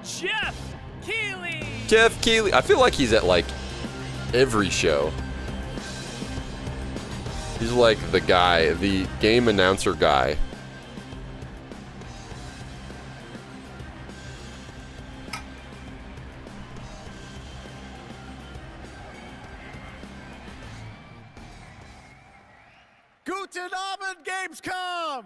Jeff Keighley. Jeff Keighley. I feel like he's at like every show. He's like the guy, the game announcer guy. Guten Abend, Gamescom!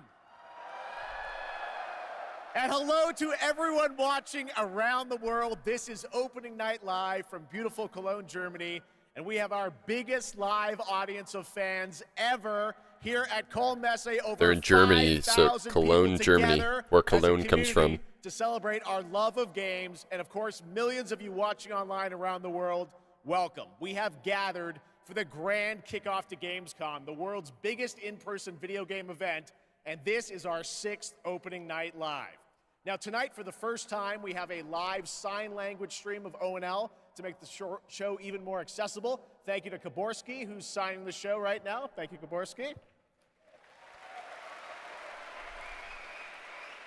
And hello to everyone watching around the world. This is opening night live from beautiful Cologne, Germany. And we have our biggest live audience of fans ever here at Cologne Messe. Over They're in Germany, so Cologne, Germany, where Cologne comes from. To celebrate our love of games, and of course, millions of you watching online around the world, welcome. We have gathered for the grand kickoff to Gamescom, the world's biggest in-person video game event, and this is our 6th opening night live. Now tonight, for the first time, we have a live sign language stream of O&L to make the show even more accessible. Thank you to Kaborski, who's signing the show right now. Thank you, Kaborski.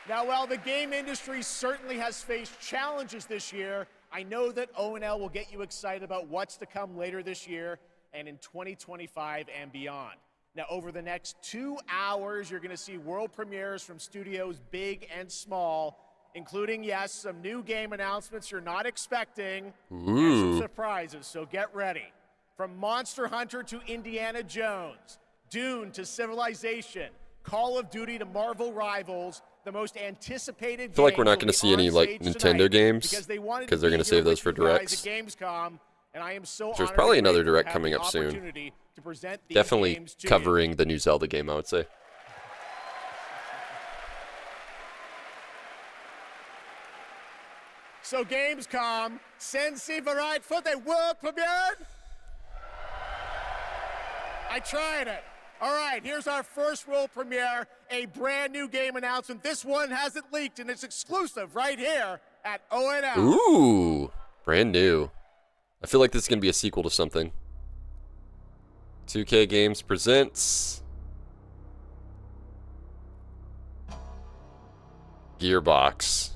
Now, while the game industry certainly has faced challenges this year, I know that O&L will get you excited about what's to come later this year and in 2025 and beyond. Now, over the next 2 hours, you're going to see world premieres from studios big and small, including, yes, some new game announcements you're not expecting, and some surprises, so get ready. From Monster Hunter to Indiana Jones, Dune to Civilization, Call of Duty to Marvel Rivals, the most anticipated I feel like we're not going to see any like Nintendo games because they're going to save those for directs. Gamescom, and I am so There's probably another direct coming up soon. Definitely covering the new Zelda game, I would say. So Gamescom, Sensi bereit for the world premiere? I tried it. All right, here's our first world premiere, a brand new game announcement. This one hasn't leaked, and it's exclusive right here at O&L. Ooh, brand new. I feel like this is going to be a sequel to something. 2K Games presents Gearbox.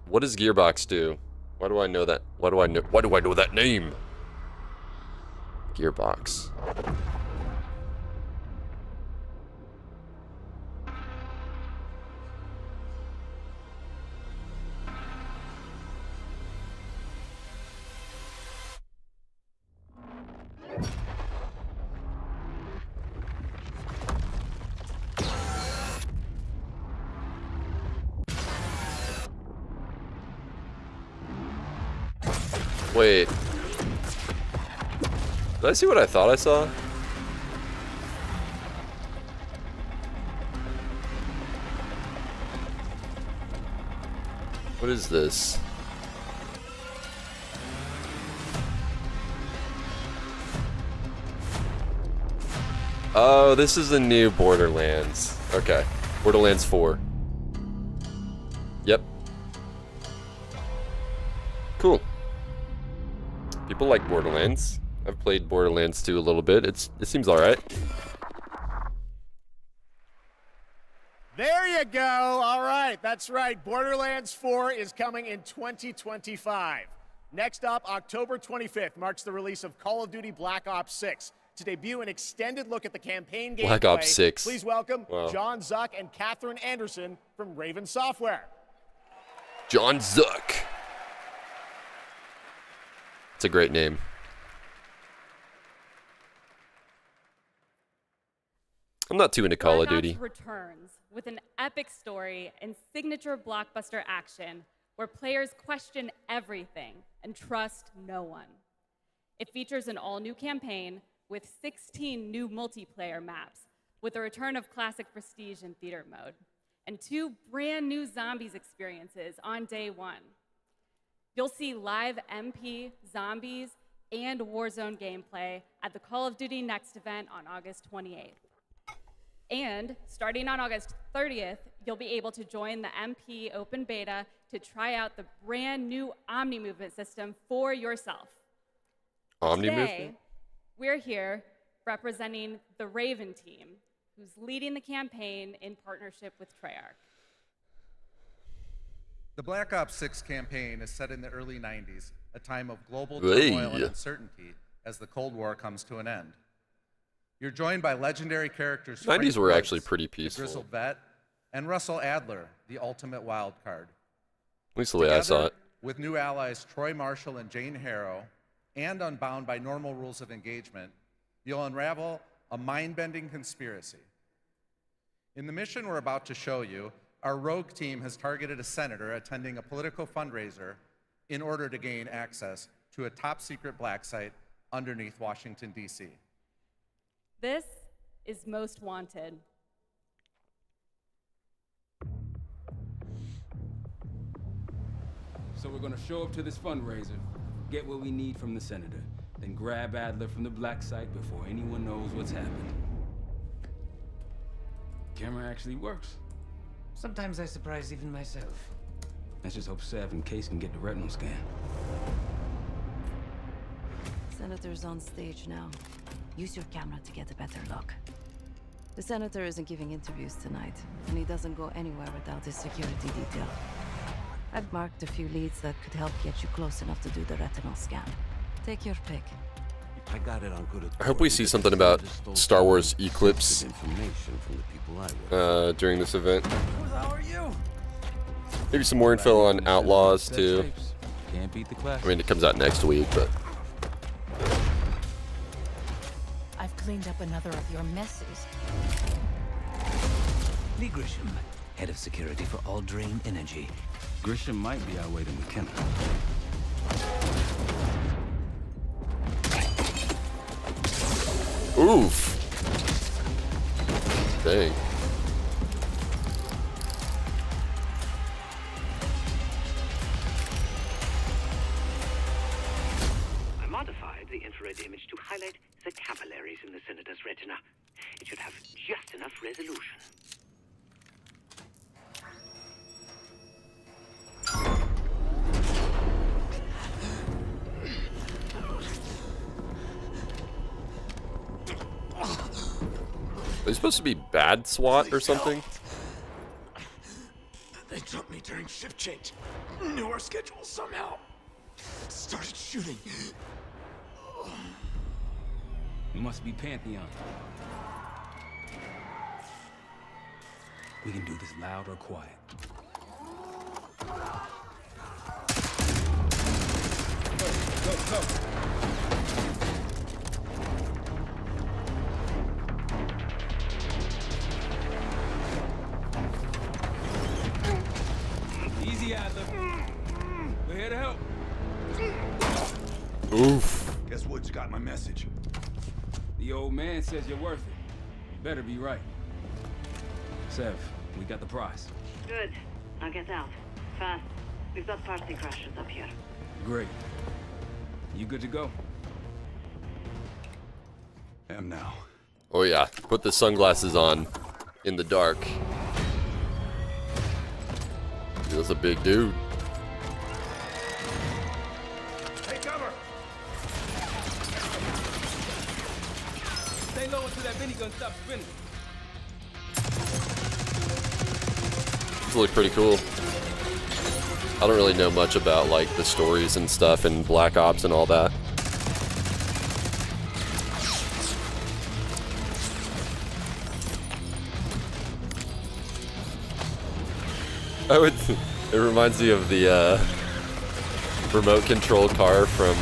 What does Gearbox do? Why do I know that? Why do I know that name? Gearbox. Wait. Did I see what I thought I saw? What is this? Oh, this is the new Borderlands. Okay. Borderlands 4. Yep. Cool. People like Borderlands. I've played Borderlands 2 a little bit. It seems alright. There you go. All right, that's right. Borderlands 4 is coming in 2025. Next up, October 25th marks the release of Call of Duty Black Ops 6. To debut an extended look at the campaign gameplay, Black Ops 6. Please welcome John Zuck and Catherine Anderson from Raven Software. John Zuck. It's a great name. I'm not too into Call of Duty. Black Ops returns with an epic story and signature blockbuster action where players question everything and trust no one. It features an all-new campaign with 16 new multiplayer maps with the return of classic Prestige and Theater mode and 2 brand new zombies experiences on day 1. You'll see live MP, zombies, and Warzone gameplay at the Call of Duty Next event on August 28th. And starting on August 30th, you'll be able to join the MP open beta to try out the brand new Omni movement system for yourself. Omni Today, movement? We're here representing the Raven team, who's leading the campaign in partnership with Treyarch. The Black Ops 6 campaign is set in the early 90s, a time of global Hey. turmoil and uncertainty as the Cold War comes to an end. You're joined by legendary characters. 90s Frank were Woods, actually pretty the peaceful. grizzled vet, and Russell Adler, the ultimate wild card. At least the way I saw it. With new allies Troy Marshall and Jane Harrow, and unbound by normal rules of engagement, you'll unravel a mind-bending conspiracy. In the mission we're about to show you, our rogue team has targeted a senator attending a political fundraiser in order to gain access to a top-secret black site underneath Washington, D.C. This is Most Wanted. So we're gonna show up to this fundraiser, get what we need from the senator, then grab Adler from the black site before anyone knows what's happened. Camera actually works. Sometimes I surprise even myself. Let's just hope Sev and Case can get the retinal scan. Senator's on stage now. Use your camera to get a better look. The senator isn't giving interviews tonight, and he doesn't go anywhere without his security detail. I've marked a few leads that could help get you close enough to do the retinal scan. Take your pick. I got it on good. I hope we see something about Star Wars Eclipse Information from the people I work. during this event. Who the hell are you? Maybe some more info on Outlaws too. Shapes. Can't beat the class. I mean, it comes out next week, but I've cleaned up another of your messes. Lee Grisham, head of security for Alderain Energy. Grisham might be our way to McKenna. oof. Dang. I modified the infrared image to highlight the capillaries in the senator's retina. It should have just enough resolution. Are they supposed to be bad SWAT or something? They took me during shift change. Knew our schedule somehow. Started shooting. It must be Pantheon. We can do this loud or quiet. Go. Easy, Adler. We're here to help. Oof. Guess Woods got my message. The old man says you're worth it. You better be right. Sev, we got the prize. Good. Now get out. Fast. We've got party crashers up here. Great. You good to go? Am now. Oh yeah. Put the sunglasses on in the dark. That's a big dude. Take cover! Stay low until that minigun stops spinning. These look pretty cool. I don't really know much about like the stories and stuff and Black Ops and all that. It reminds me of the remote control car from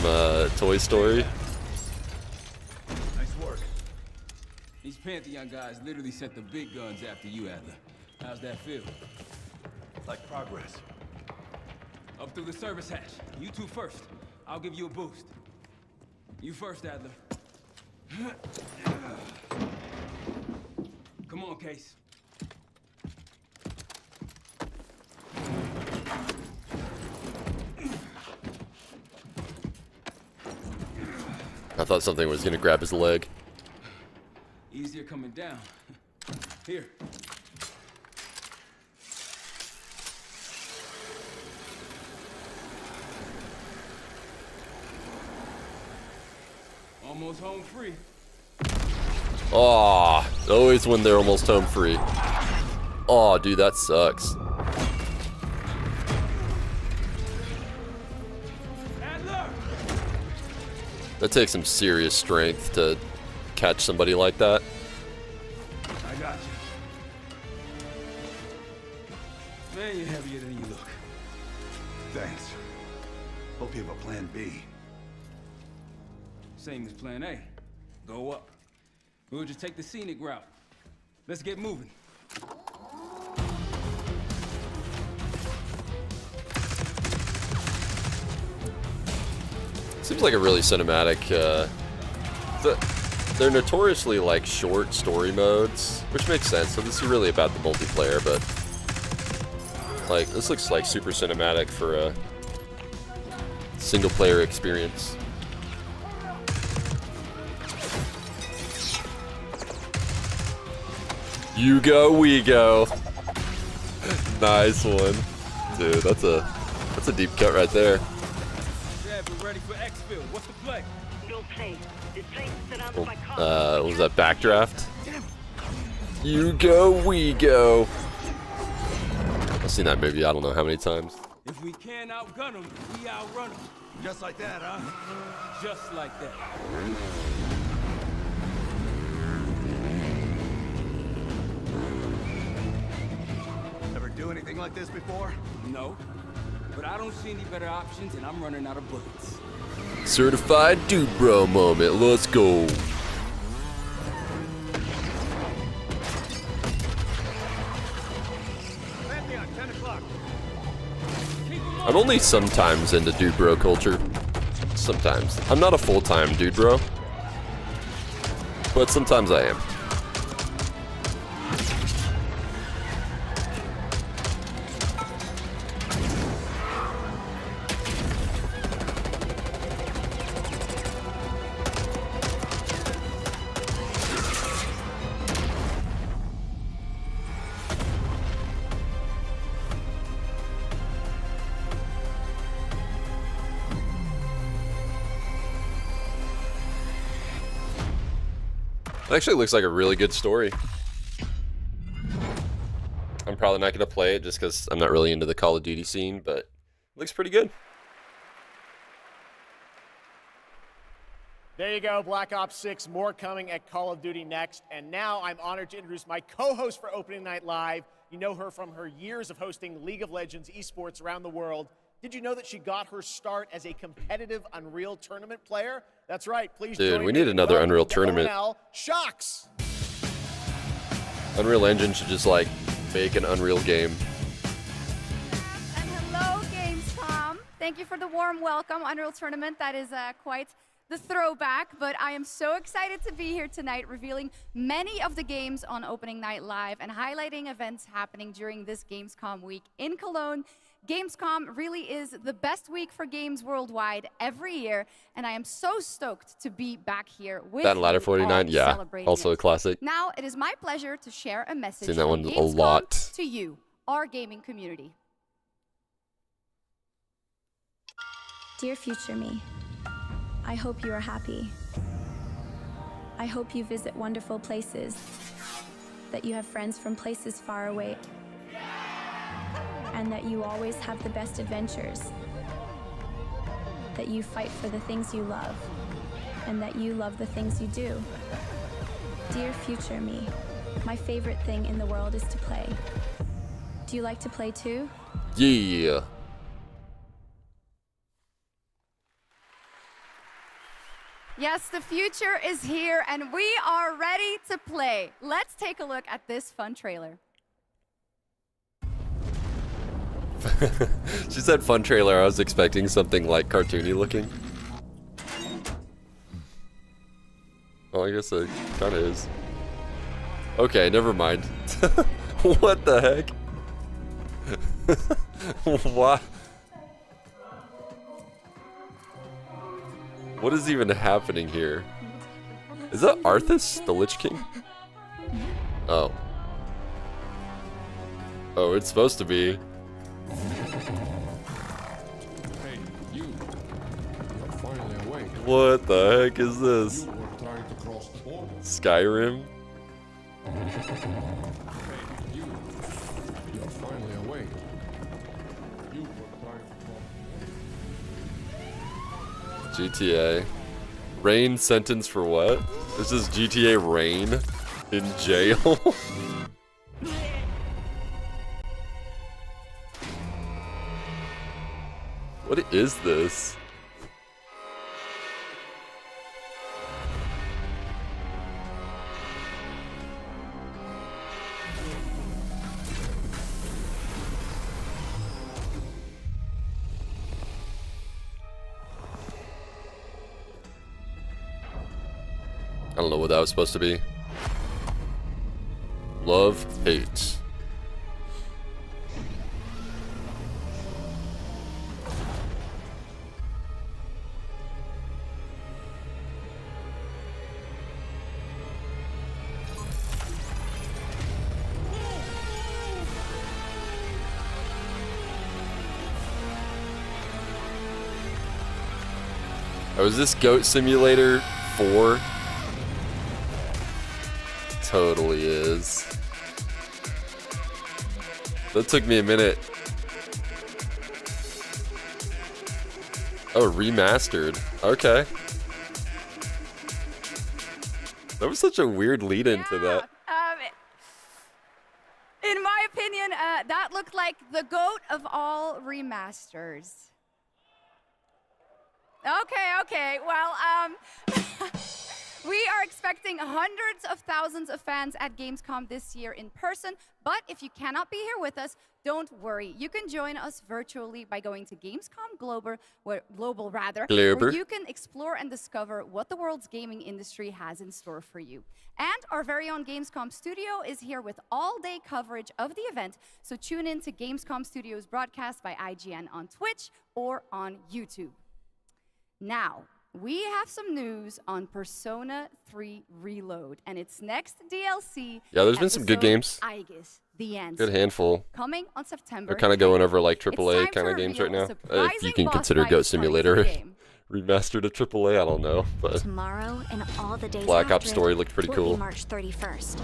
Toy Story. Nice work. These Pantheon guys literally sent the big guns after you, Adler. How's that feel? Like progress. Up through the service hatch. You two first. I'll give you a boost. You first, Adler. Come on, Case. I thought something was gonna grab his leg. Easier coming down. Here. Almost home free. Aw, always when they're almost home free. Aw, dude, that sucks. That takes some serious strength to catch somebody like that. I got you. Man, you're heavier than you look. Thanks. Hope you have a plan B. Same as plan A. Go up. We'll just take the scenic route. Let's get moving. Seems like a really cinematic, they're notoriously like short story modes, which makes sense. So this is really about the multiplayer, but like this looks like super cinematic for a single player experience. You go, we go. Nice one, dude. That's a deep cut right there. Ready for exfil. What's the play? No play. This place is surrounded by cars. What was that, backdraft? You go, we go. I've seen that movie I don't know how many times. If we can't outgun them, we outrun them. Just like that, huh? Just like that. Ever do anything like this before? No. But I don't see any better options, and I'm running out of bullets. Certified dude bro moment. Let's go. I'm only sometimes into dude bro culture. Sometimes. I'm not a full-time dude bro. But sometimes I am. It actually looks like a really good story. I'm probably not going to play it just because I'm not really into the Call of Duty scene, but it looks pretty good. There you go, Black Ops 6, more coming at Call of Duty next. And now I'm honored to introduce my co-host for Opening Night Live. You know her from her years of hosting League of Legends esports around the world. Did you know that she got her start as a competitive Unreal Tournament player? That's right, please Dude, join we me need in another welcoming Unreal to Tournament. ONL, Shocks. Unreal Engine should just like make an Unreal game. And hello, Gamescom. Thank you for the warm welcome. Unreal Tournament, that is quite the throwback, but I am so excited to be here tonight revealing many of the games on Opening Night Live and highlighting events happening during this Gamescom week in Cologne. Gamescom really is the best week for games worldwide every year, and I am so stoked to be back here with That Ladder 49, yeah, also a classic. Now, it is my pleasure to share a message Seen that from one a Gamescom lot. to you, our gaming community. Dear future me, I hope you are happy. I hope you visit wonderful places, that you have friends from places far away, and that you always have the best adventures, that you fight for the things you love, and that you love the things you do. Dear future me, my favorite thing in the world is to play. Do you like to play too? Yeah. Yes, the future is here, and we are ready to play. Let's take a look at this fun trailer. She said fun trailer. I was expecting something like cartoony looking. Oh, I guess it kind of is. Okay, never mind. What the heck? What? What is even happening here? Is that Arthas, the Lich King? Oh. Oh, it's supposed to be. Hey, you. You're finally awake. What the heck is this? You were trying to cross the border. Skyrim? Hey, you. You're finally awake. You were trying to cross the border. GTA. Rain sentence for what? This is GTA Rain in jail? What is this? I don't know what that was supposed to be. Love, hate. Oh, is this Goat Simulator 4? Totally is. That took me a minute. Oh, remastered. Okay. That was such a weird lead into that. In my opinion, that looked like the GOAT of all remasters. Okay. Well, we are expecting hundreds of thousands of fans at Gamescom this year in person, but if you cannot be here with us, don't worry. You can join us virtually by going to Gamescom Global, where you can explore and discover what the world's gaming industry has in store for you. And our very own Gamescom studio is here with all-day coverage of the event, so tune in to Gamescom Studio's broadcast by IGN on Twitch or on YouTube. Now, we have some news on Persona 3 Reload and its next DLC. Yeah, there's been some good games. Aegis, the Answer. Good handful. Coming on September. They're kind of going over like AAA kind of games right now. If you can consider Goat Simulator remastered to AAA, I don't know. But tomorrow and all the days Black Ops story looked pretty cool. March 31st.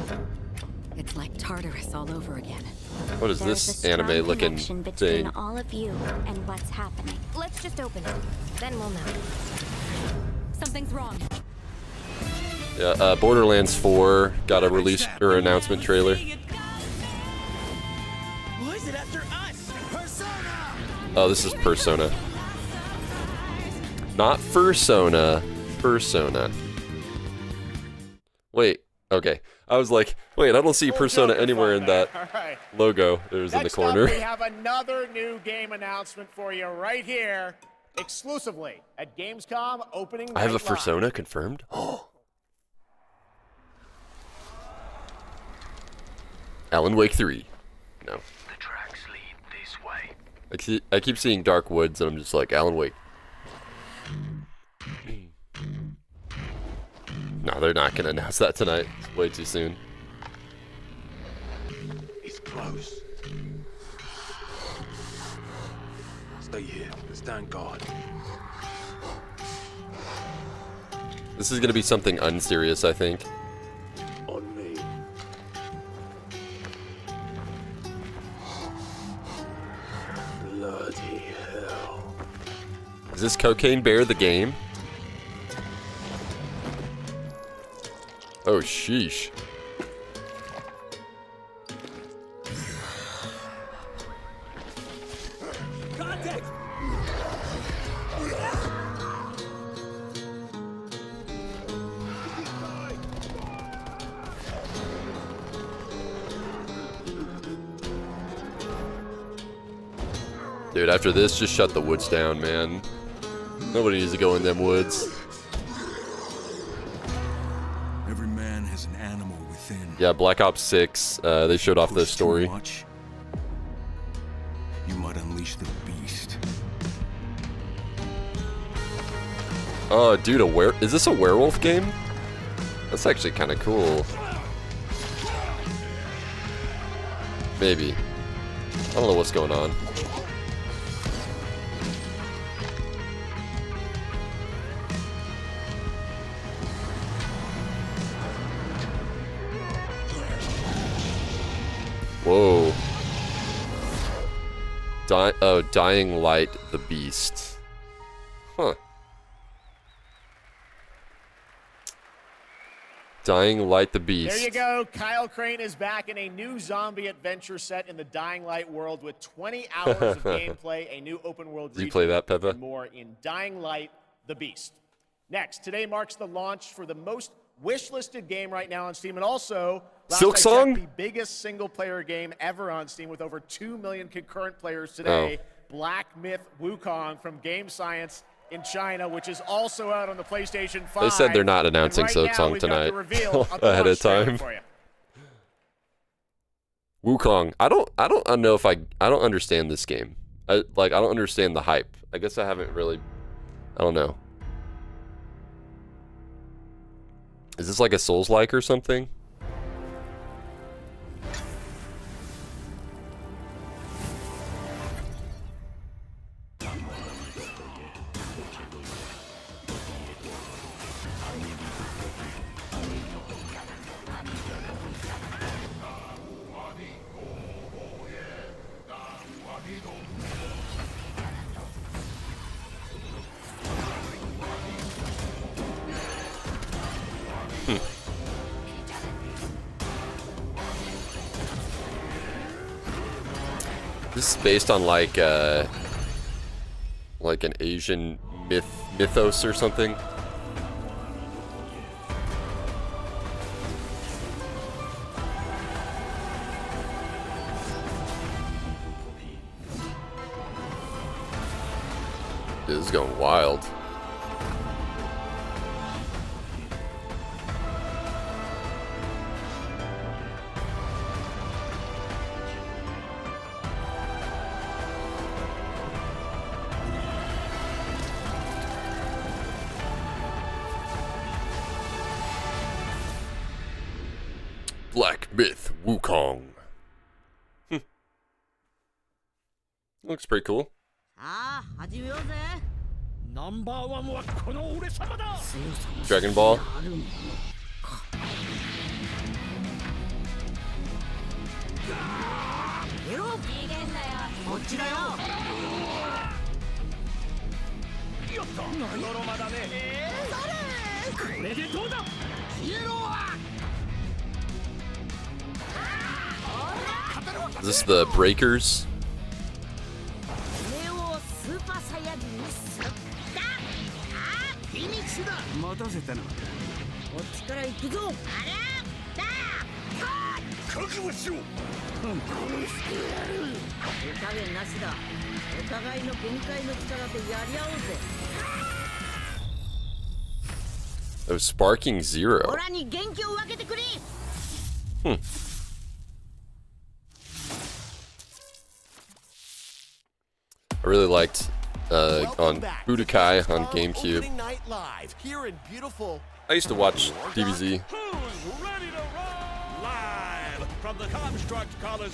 It's like Tartarus all over again. What is this anime looking thing? Between all of you and what's happening. Let's just open it. Then we'll know. Something's wrong. Yeah, Borderlands 4 got a release or announcement trailer. Why is it after us? Persona! Oh, this is Persona. Not Fursona. Persona. Wait, okay. I was like, wait, I don't see Persona anywhere in that logo. It was in the corner. Next up, we have another new game announcement for you right here, exclusively at Gamescom opening night. I have a live. Persona confirmed? Oh. Alan Wake 3. No. The tracks lead this way. I keep seeing Dark Woods and I'm just like, Alan Wake. No, they're not going to announce that tonight. It's way too soon. It's close. Stay here. Stand guard. This is going to be something unserious, I think. On me. Bloody hell. Is this Cocaine Bear the game? Oh, sheesh. Contact! Dude, after this, just shut the woods down, man. Nobody needs to go in them woods. Every man has an animal within. Yeah, Black Ops 6, they showed off the story. Much, you might unleash the beast. Oh, dude, is this a werewolf game? That's actually kind of cool. Maybe. I don't know what's going on. Whoa. Dying Light the Beast. Huh. Dying Light the Beast. There you go. Kyle Crane is back in a new zombie adventure set in the Dying Light world with 20 hours of gameplay, a new open world Did you play that, Peppa? and more in Dying Light the Beast. Next, today marks the launch for the most wish-listed game right now on Steam, and also Silk Song? the biggest single-player game ever on Steam with over 2 million concurrent players today. Black Myth Wukong from Game Science in China, which is also out on the PlayStation 5. They said they're not announcing Silk Song tonight ahead of time. Wukong. I don't know if I don't understand this game. I don't understand the hype. I guess I haven't really. I don't know. Is this like a Souls-like or something? This is based on like an Asian mythos or something. Dude, this is going wild. Black Myth Wukong. Looks pretty cool. Dragon Ball. Is this the Breakers? Oh, Sparking Zero. I really liked on Budokai on GameCube. I used to watch DBZ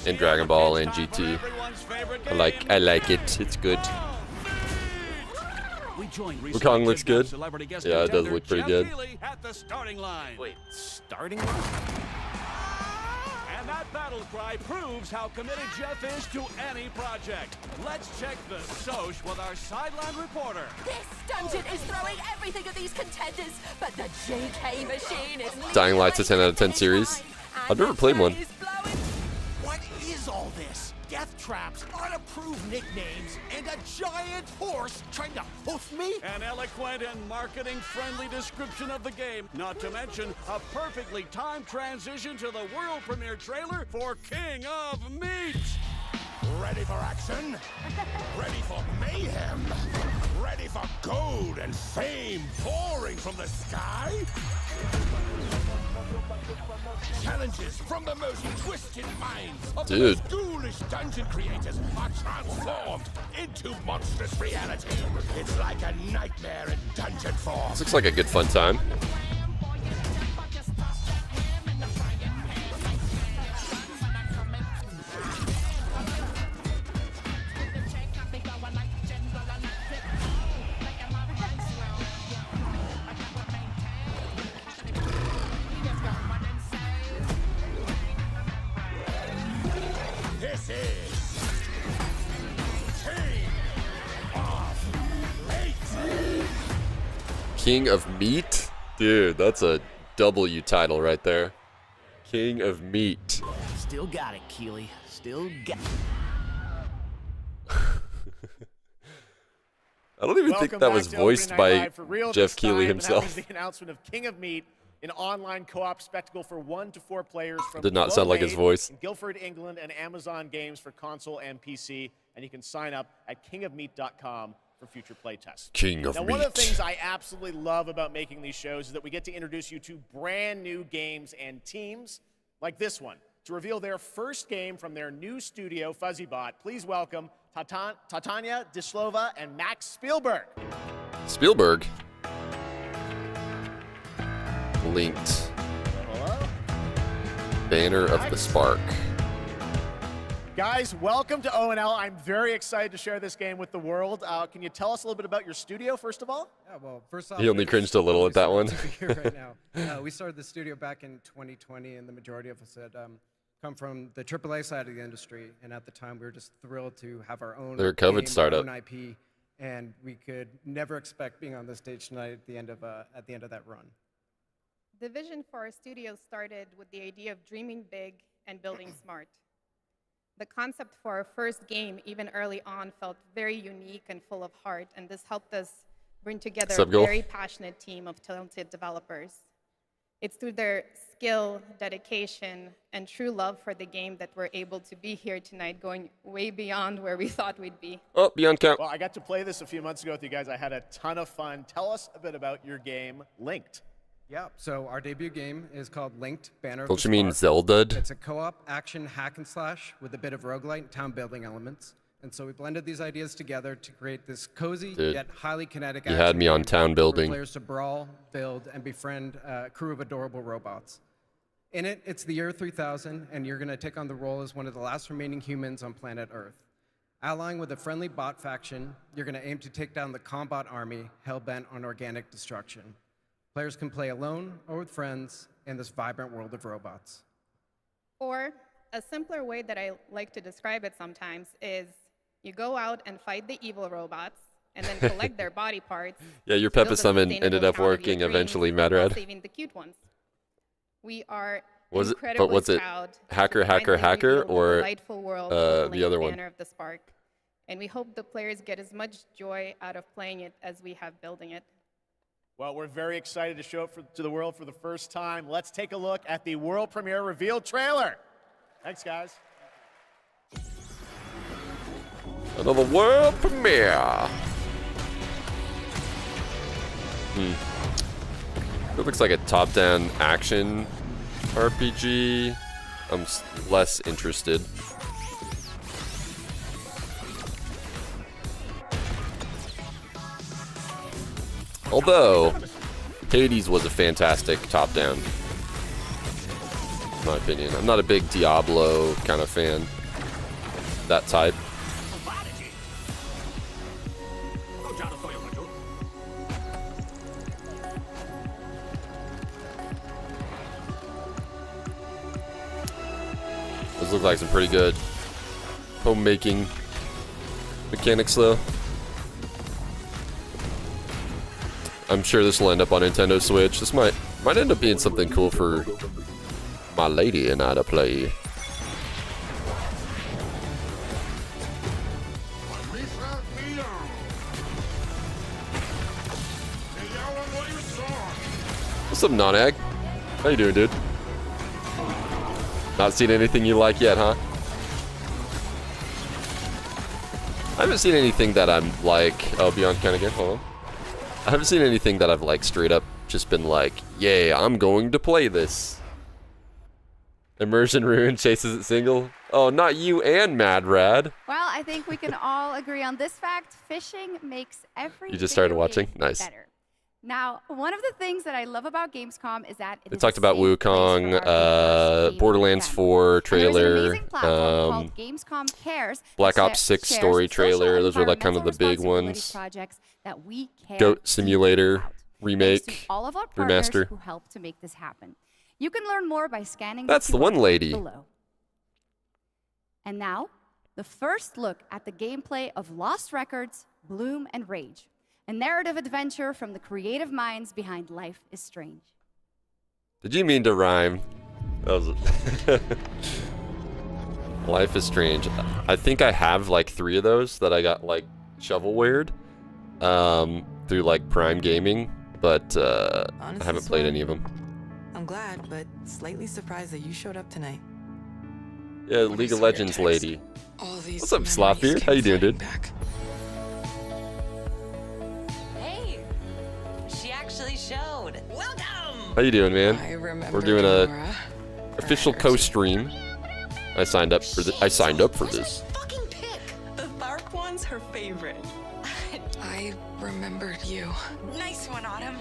and Dragon Ball and GT. I like it. It's good. Wukong looks good. Yeah, it does look pretty good. Wait, starting line? And that battle cry proves how committed Jeff is to any project. Let's check the Soch with our sideline reporter. This dungeon is throwing everything at these contenders, but the JK machine is... Dying Light's a 10 out of 10 series. I've never played one. What is all this? Death traps, unapproved nicknames, and a giant horse trying to hoof me? An eloquent and marketing-friendly description of the game, not to mention a perfectly timed transition to the world premiere trailer for King of Meat. Ready for action? Ready for mayhem? Ready for gold and fame pouring from the sky? Challenges from the most twisted minds of the most ghoulish dungeon creators are transformed into monstrous reality. It's like a nightmare in dungeon form. This looks like a good fun time. This is King of Meat? Dude, that's a W title right there. King of Meat. Still got it, Keeley. Still got I don't even think that was voiced by Jeff Keighley himself. That was the announcement of King of Meat, an online co-op spectacle for 1 to 4 players from Did not sound like his voice. in Guildford, England, and Amazon Games for console and PC. And you can sign up at kingofmeat.com for future playtests. King of Now, Meat. one of the things I absolutely love about making these shows is that we get to introduce you to brand new games and teams like this one. To reveal their first game from their new studio, FuzzyBot, please welcome Tatania Dislova and Max Spielberg. Spielberg. Linked. Hello? Banner of the Spark. Guys, welcome to O&L. I'm very excited to share this game with the world. Can you tell us a little bit about your studio, first of all? Yeah, well, first off, He only cringed a little at that one. Here right now. We started the studio back in 2020, and the majority of us had come from the AAA side of the industry. And at the time, we were just thrilled to have our own They're a COVID game, startup. our own IP, and we could never expect being on this stage tonight at the end of that run. The vision for our studio started with the idea of dreaming big and building smart. The concept for our first game, even early on, felt very unique and full of heart, and this helped us bring together a very passionate team of talented developers. It's through their skill, dedication, and true love for the game that we're able to be here tonight, going way beyond where we thought we'd be. Oh, beyond count. Well, I got to play this a few months ago with you guys. I had a ton of fun. Tell us a bit about your game, Linked. Yeah, so our debut game is called Linked Banner of Don't the you mean Spark. Zelda? It's a co-op action hack and slash with a bit of roguelite and town building elements. And so we blended these ideas together to create this cozy yet highly kinetic You had me on town building. for players to brawl, build, and befriend a crew of adorable robots. In it, it's the year 3000, and you're going to take on the role as one of the last remaining humans on planet Earth. Allying with a friendly bot faction, you're going to aim to take down the Combot army hell-bent on organic destruction. Players can play alone or with friends in this vibrant world of robots. Or a simpler way that I like to describe it sometimes is you go out and fight the evil robots and then collect their body parts. Yeah, your build a Peppa Summon sustainable ended up town of your working dreams eventually, while Madrad. saving the cute ones. We are Was it? incredibly But what's it? proud to Hacker, finally hacker, reveal the or delightful world of the other Linked one? Banner of the Spark. And we hope the players get as much joy out of playing it as we have building it. Well, we're very excited to show it to the world for the first time. Let's take a look at the world premiere reveal trailer. Thanks, guys. Another world premiere. It looks like a top-down action RPG. I'm less interested. Although, Hades was a fantastic top-down, in my opinion. I'm not a big Diablo kind of fan. That type. Those look like some pretty good homemaking mechanics, though. I'm sure this will end up on Nintendo Switch. This might end up being something cool for my lady and I to play. What's up, Nonag? How you doing, dude? Not seen anything you like yet, huh? I haven't seen anything that I'm like... Oh, Beyond Count again? Hold on. I haven't seen anything that I've like straight up just been like, yay, I'm going to play this. Immersion Ruin chases it single. Oh, not you and Mad Rad. Well, I think we can all agree on this fact. Fishing makes every You just started video watching? game Nice. better. Now, one of the things that I love about Gamescom is that They talked about Wukong, Borderlands 4 trailer, Gamescom Cares, Black Ops 6 story trailer. Those are like kind of the big ones. Projects that we care Goat Simulator, remake, all of our partners remaster. who helped to make this happen. You can learn more by scanning That's the one QR lady. below. And now, the first look at the gameplay of Lost Records, Bloom and Rage, a narrative adventure from the creative minds behind Life is Strange. Did you mean to rhyme? That was Life is Strange. I think I have like 3 of those that I got like shovelwared through like Prime Gaming, but I haven't played any of them. I'm glad, but slightly surprised that you showed up tonight. Yeah, League of Legends lady. What's up, Sloppier? How you doing, dude? Hey, she actually showed. Welcome. How you doing, man? I remember We're doing a Nora. official co-stream. I signed up for this. I signed up for this. The Tharp one's her favorite. I remembered you. Nice one, Autumn.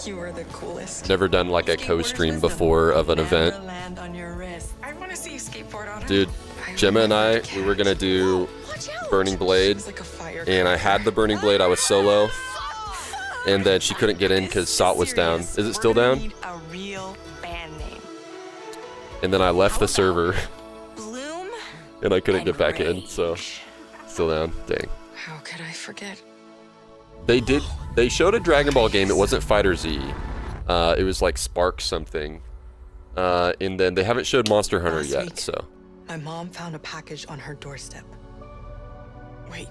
You were the coolest. Never done like a co-stream before of an event. Land on your wrist. I want to see you skateboard, Autumn. Dude, Gemma and I, we were gonna do Burning Blade, and I had the Burning Blade. I was solo, and then she couldn't get in because Sot was down. Is it still down? A real band name. And then I left the server, and I couldn't get back in. So, still down. Dang. How could I forget? They showed a Dragon Ball game. It wasn't Fighter Z. It was like Spark something. And then they haven't showed Monster Hunter yet. So. My mom found a package on her doorstep. Wait.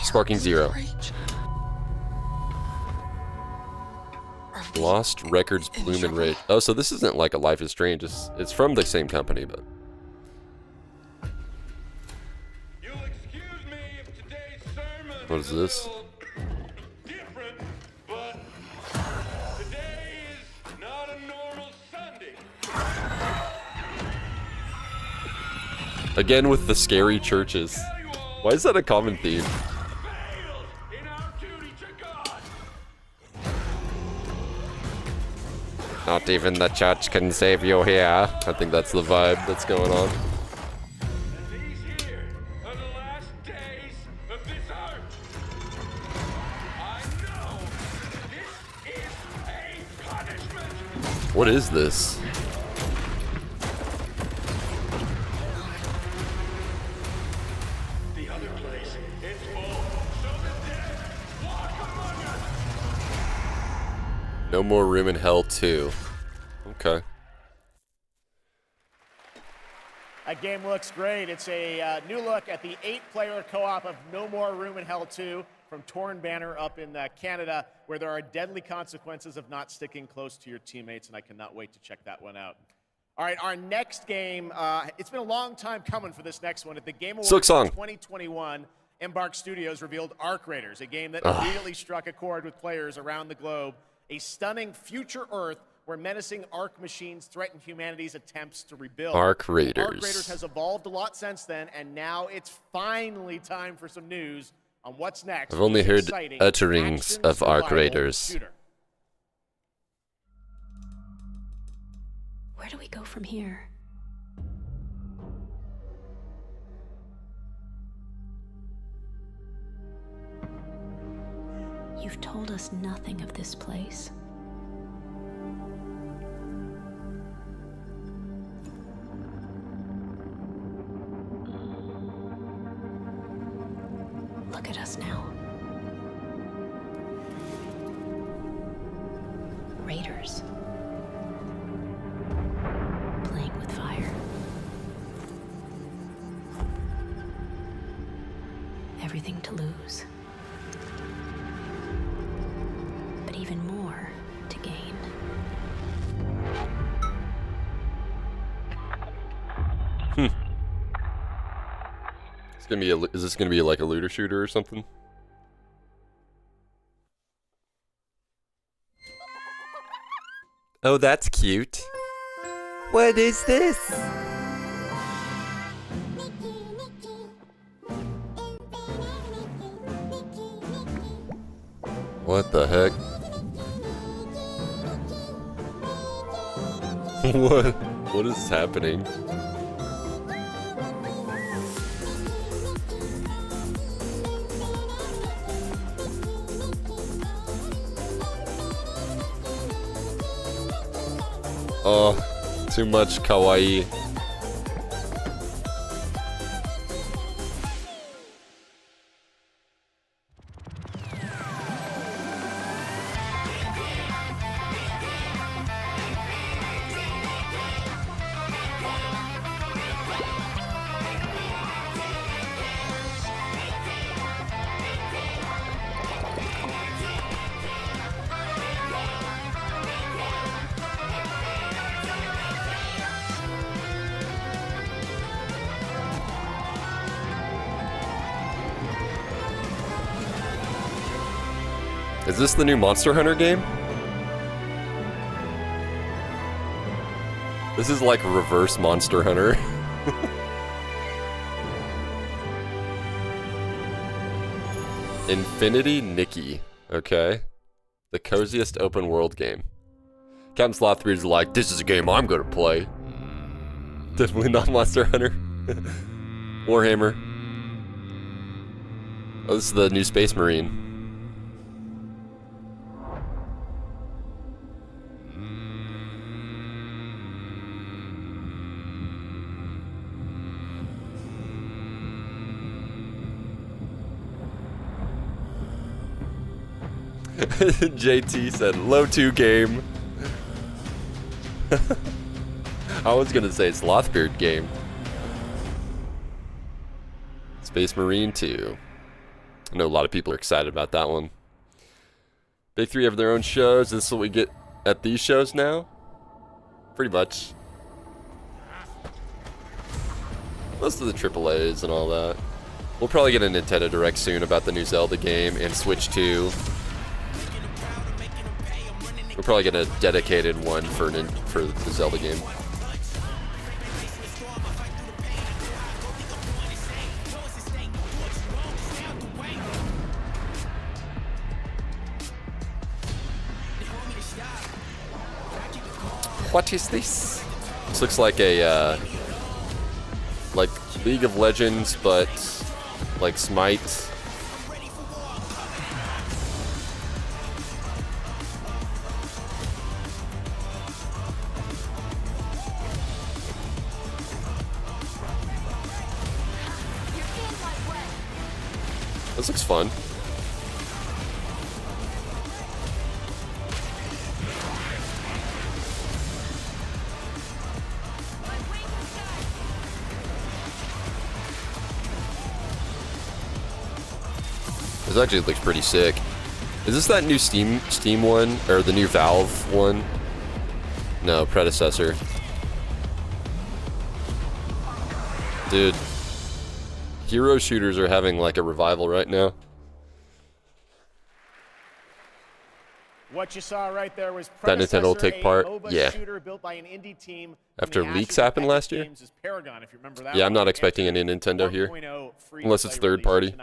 Sparking Zero. Lost Records, Plume and Rage. Oh, so this isn't like a Life is Strange. It's from the same company, but. What is this? Again with the scary churches. Why is that a common theme? Not even the church can save you here. I think that's the vibe that's going on. What is this? No More Room in Hell 2. Okay. That game looks great. It's a new look at the 8-player co-op of No More Room in Hell 2 from Torn Banner up in Canada, where there are deadly consequences of not sticking close to your teammates, and I cannot wait to check that one out. All right, our next game, it's been a long time coming for this next one. At the Game Awards 2021, Embark Studios revealed Arc Raiders, a game that immediately struck a chord with players around the globe. A stunning future Earth where menacing Arc machines threaten humanity's attempts to rebuild. Arc Raiders. Arc Raiders has evolved a lot since then, and now it's finally time for some news on what's next. I've only heard utterings of Arc Raiders. Shooter. Where do we go from here? You've told us nothing of this place. Look at us now. Raiders. Playing with fire. Everything to lose. But even more to gain. It's gonna be is this gonna be like a looter shooter or something? Oh, that's cute. What is this? What the heck? What is happening? Oh, too much kawaii. Is this the new Monster Hunter game? This is like reverse Monster Hunter. Infinity Nikki. Okay. The coziest open world game. Captain Slothbeard's like, this is a game I'm gonna play. Definitely not Monster Hunter. Warhammer. Oh, this is the new Space Marine. JT said, low 2 game. I was gonna say Slothbeard game. Space Marine 2. I know a lot of people are excited about that one. Big 3 have their own shows. This is what we get at these shows now? Pretty much. Most of the AAAs and all that. We'll probably get a Nintendo Direct soon about the new Zelda game and Switch 2. We'll probably get a dedicated one for the Zelda game. What is this? This looks like a like League of Legends, but like Smite. This looks fun. This actually looks pretty sick. Is this that new Steam one? Or the new Valve one? No, predecessor. Dude. Hero shooters are having like a revival right now. What you saw right there was That Nintendo will take part. Yeah. Built by an indie team After leaks happened last year. Paragon, if you remember that Yeah, I'm not expecting any Nintendo here. Unless it's third party.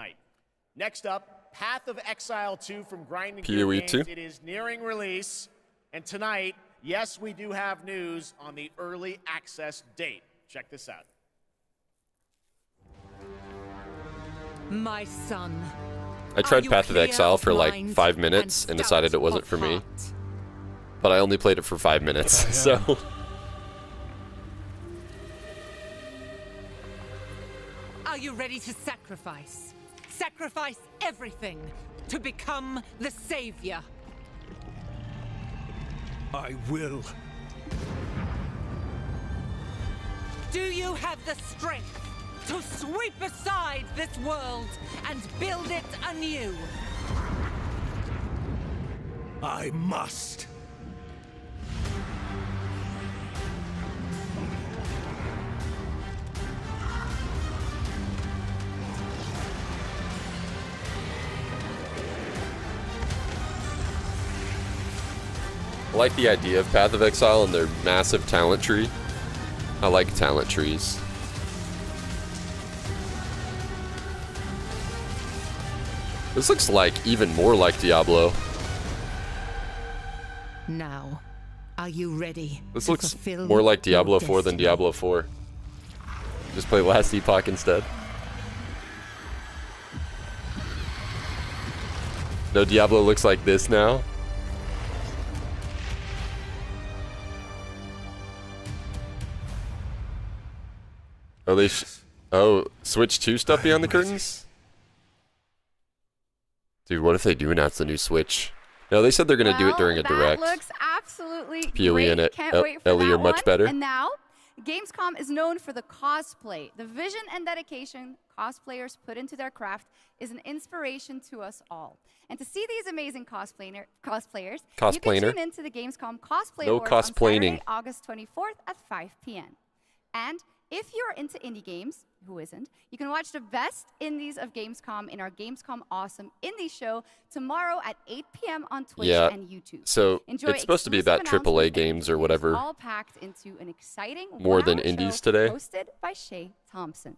Next up, Path of Exile 2 from Grinding PoE Games. 2. It is nearing release. And tonight, yes, we do have news on the early access date. Check this out. My son. I tried Path of Exile for like 5 minutes and decided it wasn't for me. But I only played it for 5 minutes, so. Are you ready to sacrifice? Sacrifice everything to become the savior. I will. Do you have the strength to sweep aside this world and build it anew? I must. I like the idea of Path of Exile and their massive talent tree. I like talent trees. This looks like even more like Diablo. Now, are you ready? This looks more like Diablo 4 than Diablo 4. Just play Last Epoch instead. No, Diablo looks like this now. Oh, Switch 2 stuff beyond the curtains? Dude, what if they do announce the new Switch? No, they said they're going to do it during a direct. That looks absolutely PoE great. in it. Can't wait for Ellie, that you're much one. better. And now, Gamescom is known for the cosplay. The vision and dedication cosplayers put into their craft is an inspiration to us all. And to see these amazing cosplayers, you can tune into the Gamescom Cosplay Awards on Saturday, August 24th at 5 p.m. And if you're into indie games, who isn't, you can watch the best indies of Gamescom in our Gamescom Awesome Indie Show tomorrow at 8 p.m. on Twitch and YouTube. So Enjoy it's supposed to be about AAA games or whatever. All packed into an exciting more than one-hour indies show today. hosted by Shay Thompson.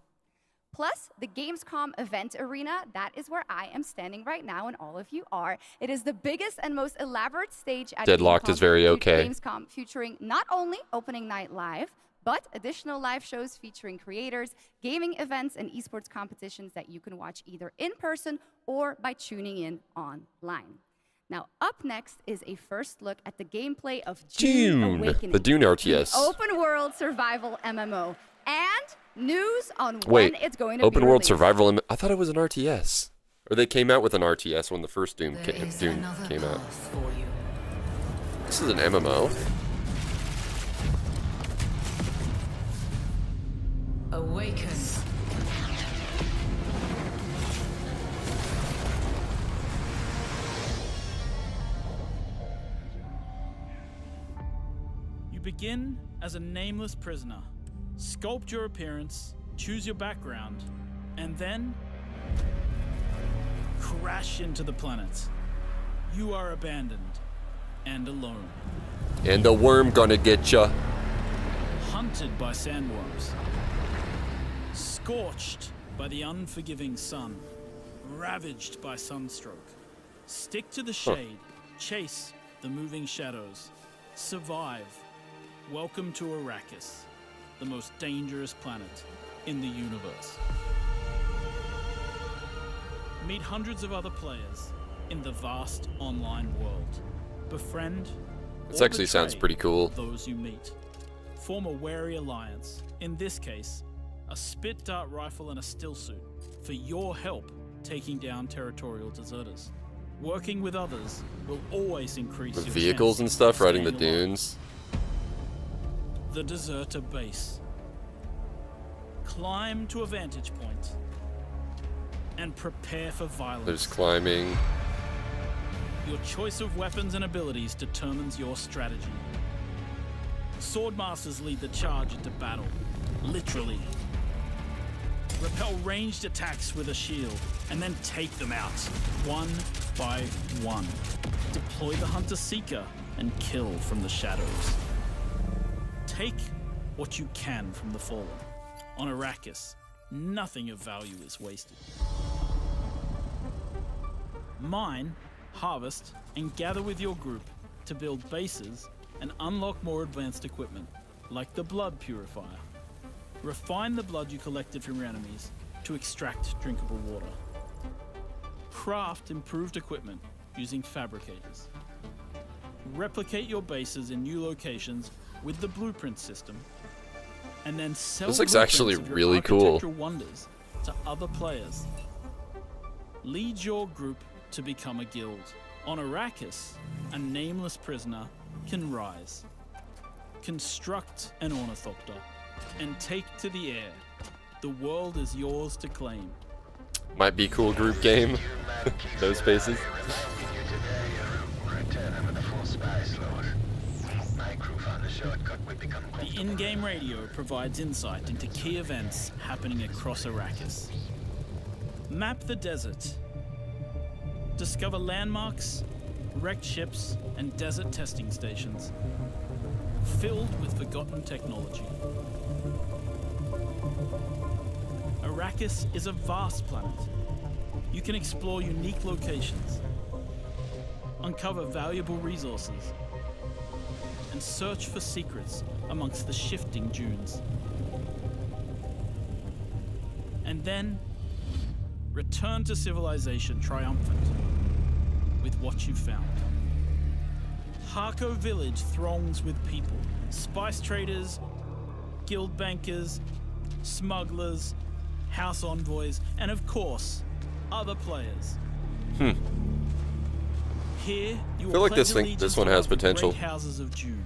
Plus, the Gamescom event arena, that is where I am standing right now, and all of you are. It is the biggest and most elaborate stage at Deadlocked is very okay. Gamescom, featuring not only opening night live, but additional live shows featuring creators, gaming events, and esports competitions that you can watch either in person or by tuning in online. Now, up next is a first look at the gameplay of Dune Awakening, the Dune RTS. the open-world survival MMO, and news on when it's going to open be world released. survival. I thought it was an RTS, or they came out with an RTS when the first Dune came out. This is an MMO. Awaken. You begin as a nameless prisoner. Sculpt your appearance, choose your background, and then crash into the planet. You are abandoned and alone. And the worm gonna get ya. Hunted by sandworms. Scorched by the unforgiving sun. Ravaged by sunstroke. Stick to the shade. Chase the moving shadows. Survive. Welcome to Arrakis, the most dangerous planet in the universe. Meet hundreds of other players in the vast online world. Befriend This or actually sounds betray pretty cool. those you meet. Form a wary alliance, in this case, a spit dart rifle and a still suit, for your help taking down territorial deserters. Working with others will always increase With your vehicles and chances stuff, of riding the staying alive. dunes. The Deserter Base. Climb to a vantage point and prepare for violence. There's climbing. Your choice of weapons and abilities determines your strategy. Swordmasters lead the charge into battle, literally. Repel ranged attacks with a shield, and then take them out, one by one. Deploy the Hunter-Seeker and kill from the shadows. Take what you can from the Fallen. On Arrakis, nothing of value is wasted. Mine, harvest, and gather with your group to build bases and unlock more advanced equipment, like the Blood Purifier. Refine the blood you collected from your enemies to extract drinkable water. Craft improved equipment using fabricators. Replicate your bases in new locations with the blueprint system, and then sell This looks actually blueprints of your really cool. architectural wonders to other players. Lead your group to become a guild. On Arrakis, a nameless prisoner can rise. Construct an ornithopter and take to the air. The world is yours to claim. Might be cool group game. Those faces. The in-game radio provides insight into key events happening across Arrakis. Map the desert. Discover landmarks, wrecked ships, and desert testing stations filled with forgotten technology. Arrakis is a vast planet. You can explore unique locations, uncover valuable resources, and search for secrets amongst the shifting dunes. And then, return to civilization triumphant with what you found. Harko village throngs with people, spice traders, guild bankers, smugglers, house envoys, and of course, other players. Here, you I feel like this one has the potential. great houses of Dune,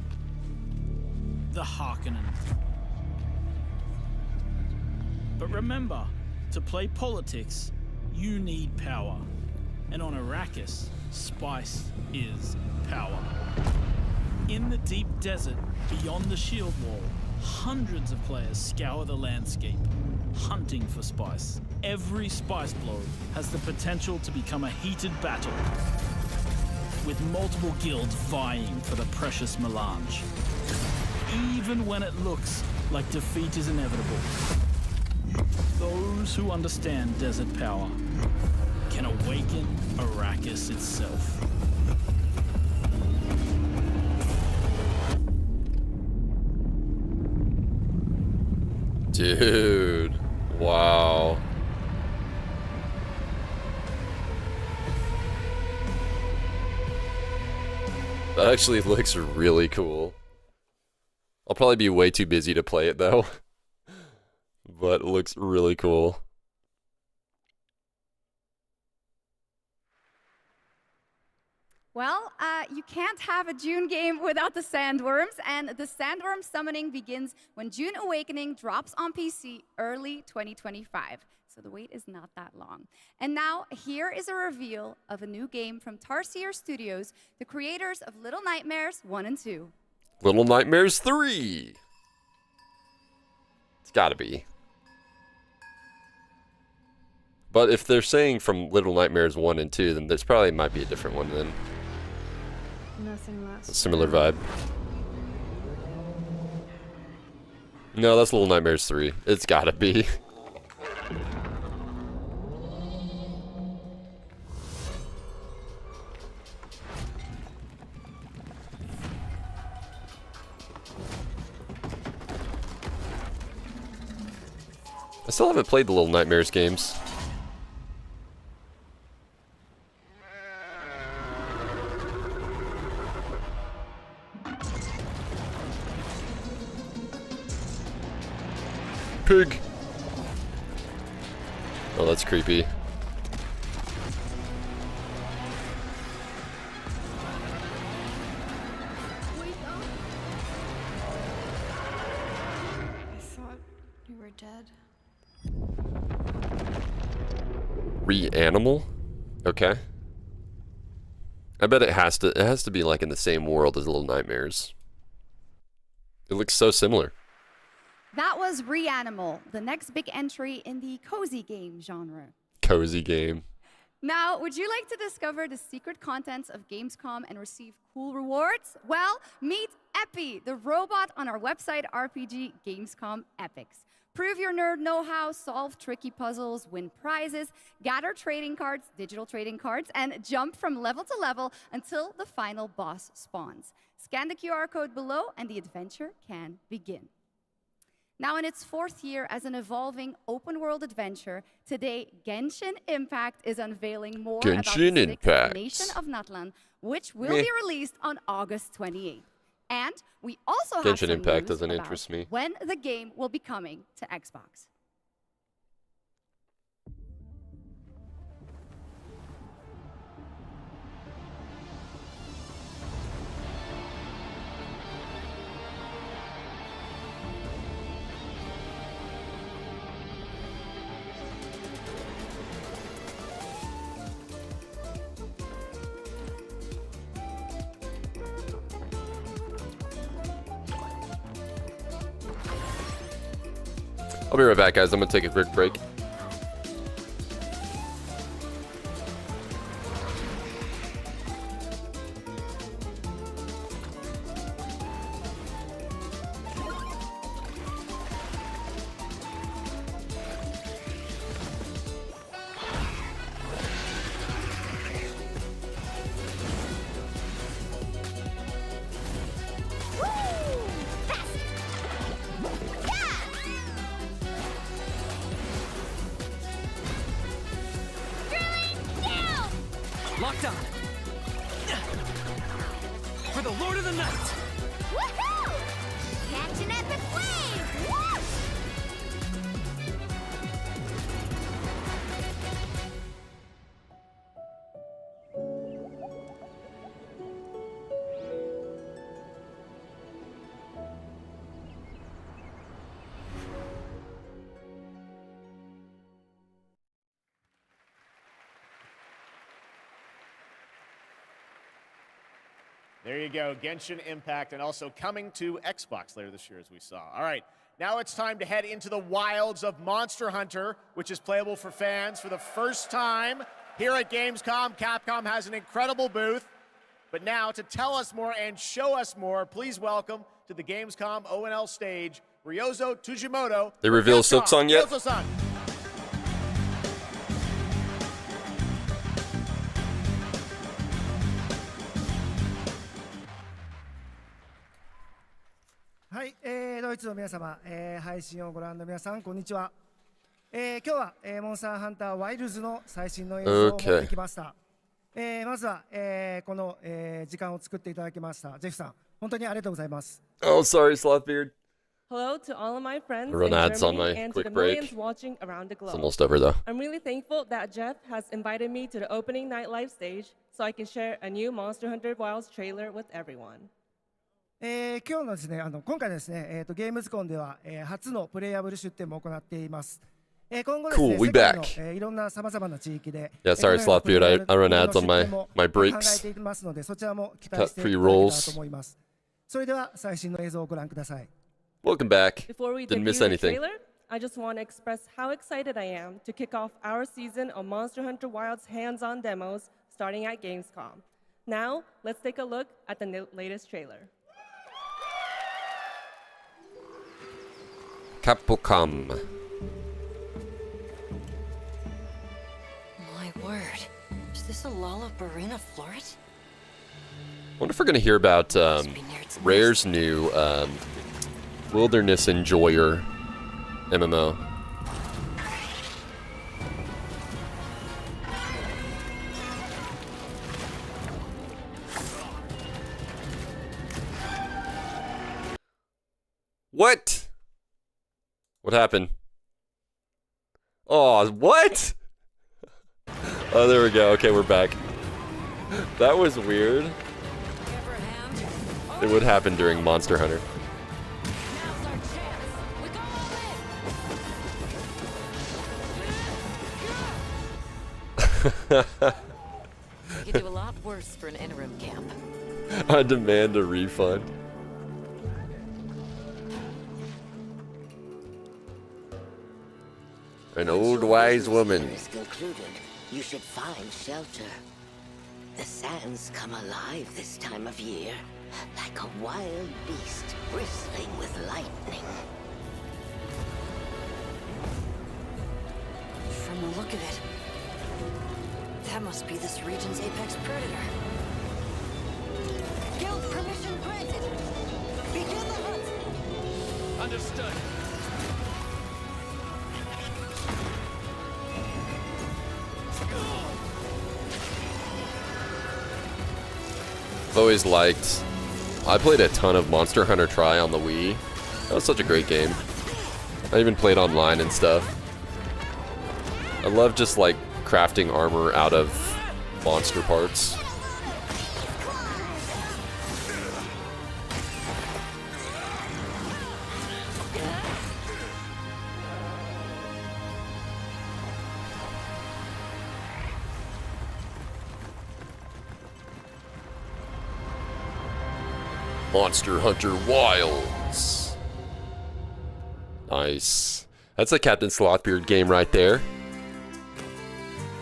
the Harkonnen. But remember, to play politics, you need power. And on Arrakis, spice is power. In the deep desert, beyond the shield wall, Hundreds of players scour the landscape, hunting for spice. Every spice blow has the potential to become a heated battle, with multiple guilds vying for the precious melange. Even when it looks like defeat is inevitable, those who understand desert power can awaken Arrakis itself. Dude, wow. That actually looks really cool. I'll probably be way too busy to play it though. But it looks really cool. Well, you can't have a Dune game without the sandworms, and the sandworm summoning begins when Dune Awakening drops on PC early 2025. So the wait is not that long. And now, here is a reveal of a new game from Tarsier Studios, the creators of Little Nightmares 1 and 2. Little Nightmares 3! It's gotta be. But if they're saying from Little Nightmares 1 and 2, then this probably might be a different one then. Nothing less. A similar vibe. No, that's Little Nightmares 3. It's gotta be. I still haven't played the Little Nightmares games. Pig. Oh, that's creepy. I thought you were dead. Reanimal? Okay. I bet it has to be like in the same world as Little Nightmares. It looks so similar. That was Reanimal, the next big entry in the cozy game genre. Cozy game. Now, would you like to discover the secret contents of Gamescom and receive cool rewards? Well, meet Epi, the robot on our website RPG Gamescom Epics. Prove your nerd know-how, solve tricky puzzles, win prizes, gather trading cards, digital trading cards, and jump from level to level until the final boss spawns. Scan the QR code below and the adventure can begin. Now in its 4th year as an evolving open-world adventure, today Genshin Impact is unveiling more about the sixth Nation of Natlan, which will be released on August 28th. And we also have Genshin some Impact news doesn't about interest me. when the game will be coming to Xbox. I'll be right back, guys. I'm gonna take a quick break. Locked on. For the Lord of the Night. Woohoo! Catch an epic wave! Whoosh! There you go, Genshin Impact, and also coming to Xbox later this year, as we saw. All right, now it's time to head into the wilds of Monster Hunter, which is playable for fans for the first time here at Gamescom. Capcom has an incredible booth. But now, to tell us more and show us more, please welcome to the Gamescom ONL stage, Ryozo Tujimoto. They reveal Silksong yet? Ryozo-san. はい、ドイツの皆様、配信をご覧の皆さん、こんにちは。今日は、モンスターハンターワイルズの最新の映像を持ってきました。まずは、この、時間を作っていただきましたジェフさん、本当にありがとうございます。Oh, sorry, Slothbeard. Hello to all of my friends Run in ads on Germany my and quick to the break. millions watching around the globe. It's almost over though. I'm really thankful that Jeff has invited me to the opening night live stage so I can share a new Monster Hunter Wilds trailer with everyone. 今日のですね、今回ですね、ゲームズコンでは、初のプレイアブル出展も行っています。今後ですね、 Cool, we 世界 back. の、いろんな様々な地域で、Yeah, sorry, Slothbeard. I run ads on my 考 breaks. えていますので、そちらも期待 Cut していただ free けたら rolls. と思います。それでは最新の映像をご覧ください。 Welcome back. Before we Didn't debut miss the anything. trailer, I just want to express how excited I am to kick off our season of Monster Hunter Wilds hands-on demos starting at Gamescom. Now, let's take a look at the latest trailer. Capcom. My word. Is this a Lollabarina Floret? I wonder if we're going to hear about Rare's new Wilderness Enjoyer MMO. What? What happened? Oh, what? Oh, there we go. Okay, we're back. That was weird. It would happen during Monster Hunter. We could do a lot worse for an interim camp. I demand a refund. An old wise woman. Is concluded. You should find shelter. The sands come alive this time of year, like a wild beast bristling with lightning. From the look of it, that must be this region's apex predator. Guild permission granted. Begin the hunt. Understood. I've always liked. I played a ton of Monster Hunter Tri on the Wii. That was such a great game. I even played online and stuff. I love just like crafting armor out of monster parts. Monster Hunter Wilds. Nice. That's a Captain Slothbeard game right there.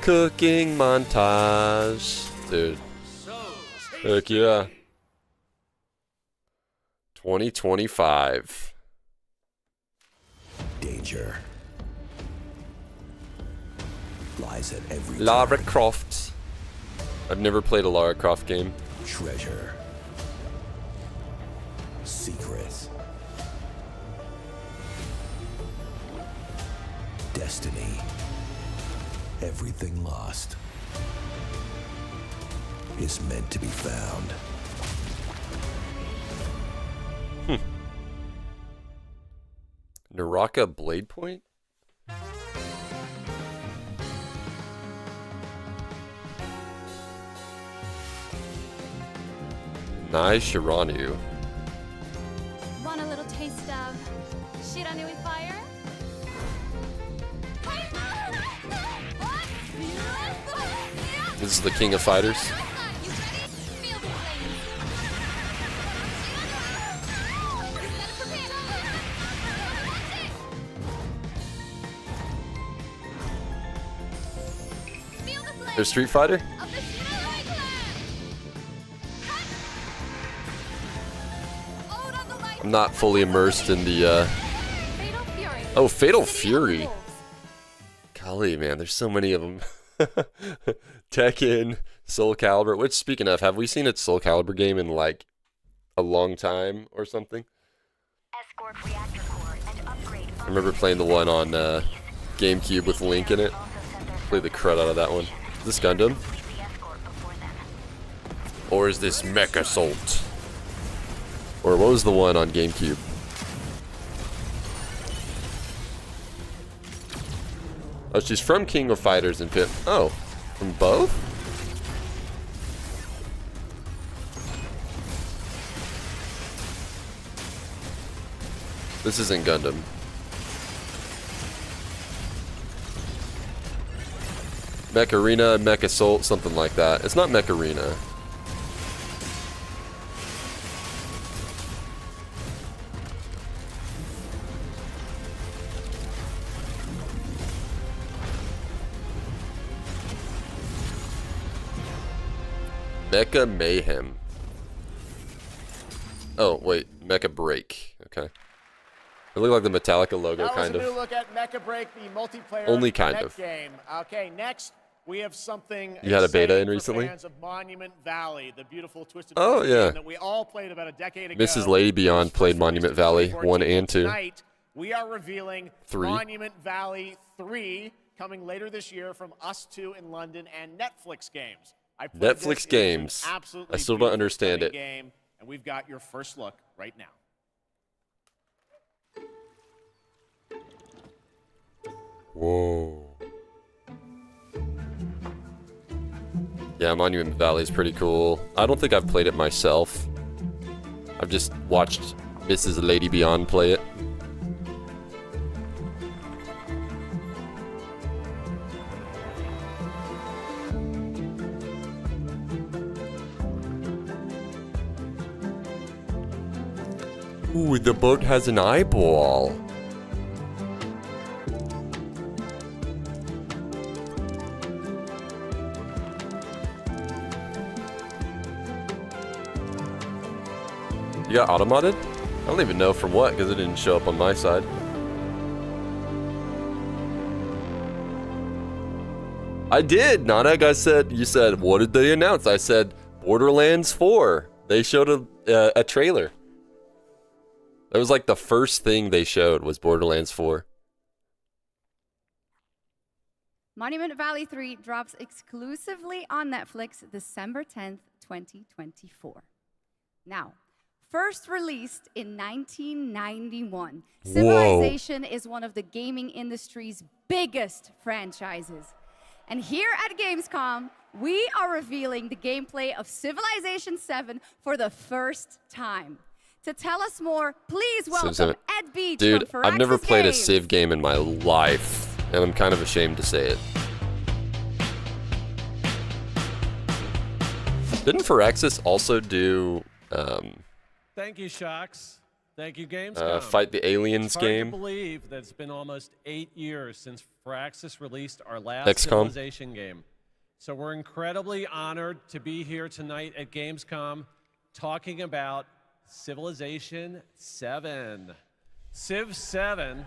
Cooking montage. Dude. Heck yeah. 2025. Danger lies at every Lara turn. Croft. I've never played a Lara Croft game. Treasure. Secret. Destiny. Everything lost is meant to be found. Naraka Blade Point? Nice Shiranu. Want a little taste of Shiranui fire? This is the King of Fighters. There's Street Fighter? I'm not fully immersed in the, Oh, Fatal Fury. Golly, man, there's so many of them. Tekken, Soul Calibur. Which, speaking of, have we seen a Soul Calibur game in, like, a long time or something? I remember playing the one on GameCube with Link in it. Played the crud out of that one. Is this Gundam? Or is this Mech Assault? Or what was the one on GameCube? Oh, she's from King of Fighters and Pit. Oh, from both? This isn't Gundam. Mech Arena, Mech Assault, something like that. It's not Mech Arena. Mecha Mayhem. Oh, wait. Mecha Break. Okay. It looked like the Metallica logo, kind of. That was a new look at Mecha Break, the multiplayer Only kind mech of. game. Okay, next we have something You had a beta in for recently? fans of Monument Valley, the beautiful twisted Oh, game yeah. that we all played about a decade ago. Mrs. Lady Beyond played Monument Valley 1 and 2. Tonight, we are revealing 3. Monument Valley 3 coming later this year from Us 2 in London and Netflix games. I played Netflix this. games. It is an absolutely I still don't beautiful, understand stunning it. Game, and we've got your first look right now. Whoa. Yeah, Monument Valley is pretty cool. I don't think I've played it myself. I've just watched Mrs. Lady Beyond play it. Ooh, the boat has an eyeball. You got automodded? I don't even know from what, because it didn't show up on my side. I did, Nanak. You said, what did they announce? I said, Borderlands 4. They showed a trailer. That was like the first thing they showed was Borderlands 4. Monument Valley 3 drops exclusively on Netflix December 10th, 2024. Now, first released in 1991, Civilization is one of the gaming industry's biggest franchises. And here at Gamescom, we are revealing the gameplay of Civilization 7 for the first time. To tell us more, please welcome Ed Beach. Dude, from I've never Firaxis played a Games. Civ game in my life, and I'm kind of ashamed to say it. Didn't Firaxis also do Thank you, Shocks. Thank you, Gamescom. Fight the Aliens it's hard game? to believe that it's been almost 8 years since Firaxis released our last XCOM. Civilization game. So we're incredibly honored to be here tonight at Gamescom talking about Civilization 7. Civ 7.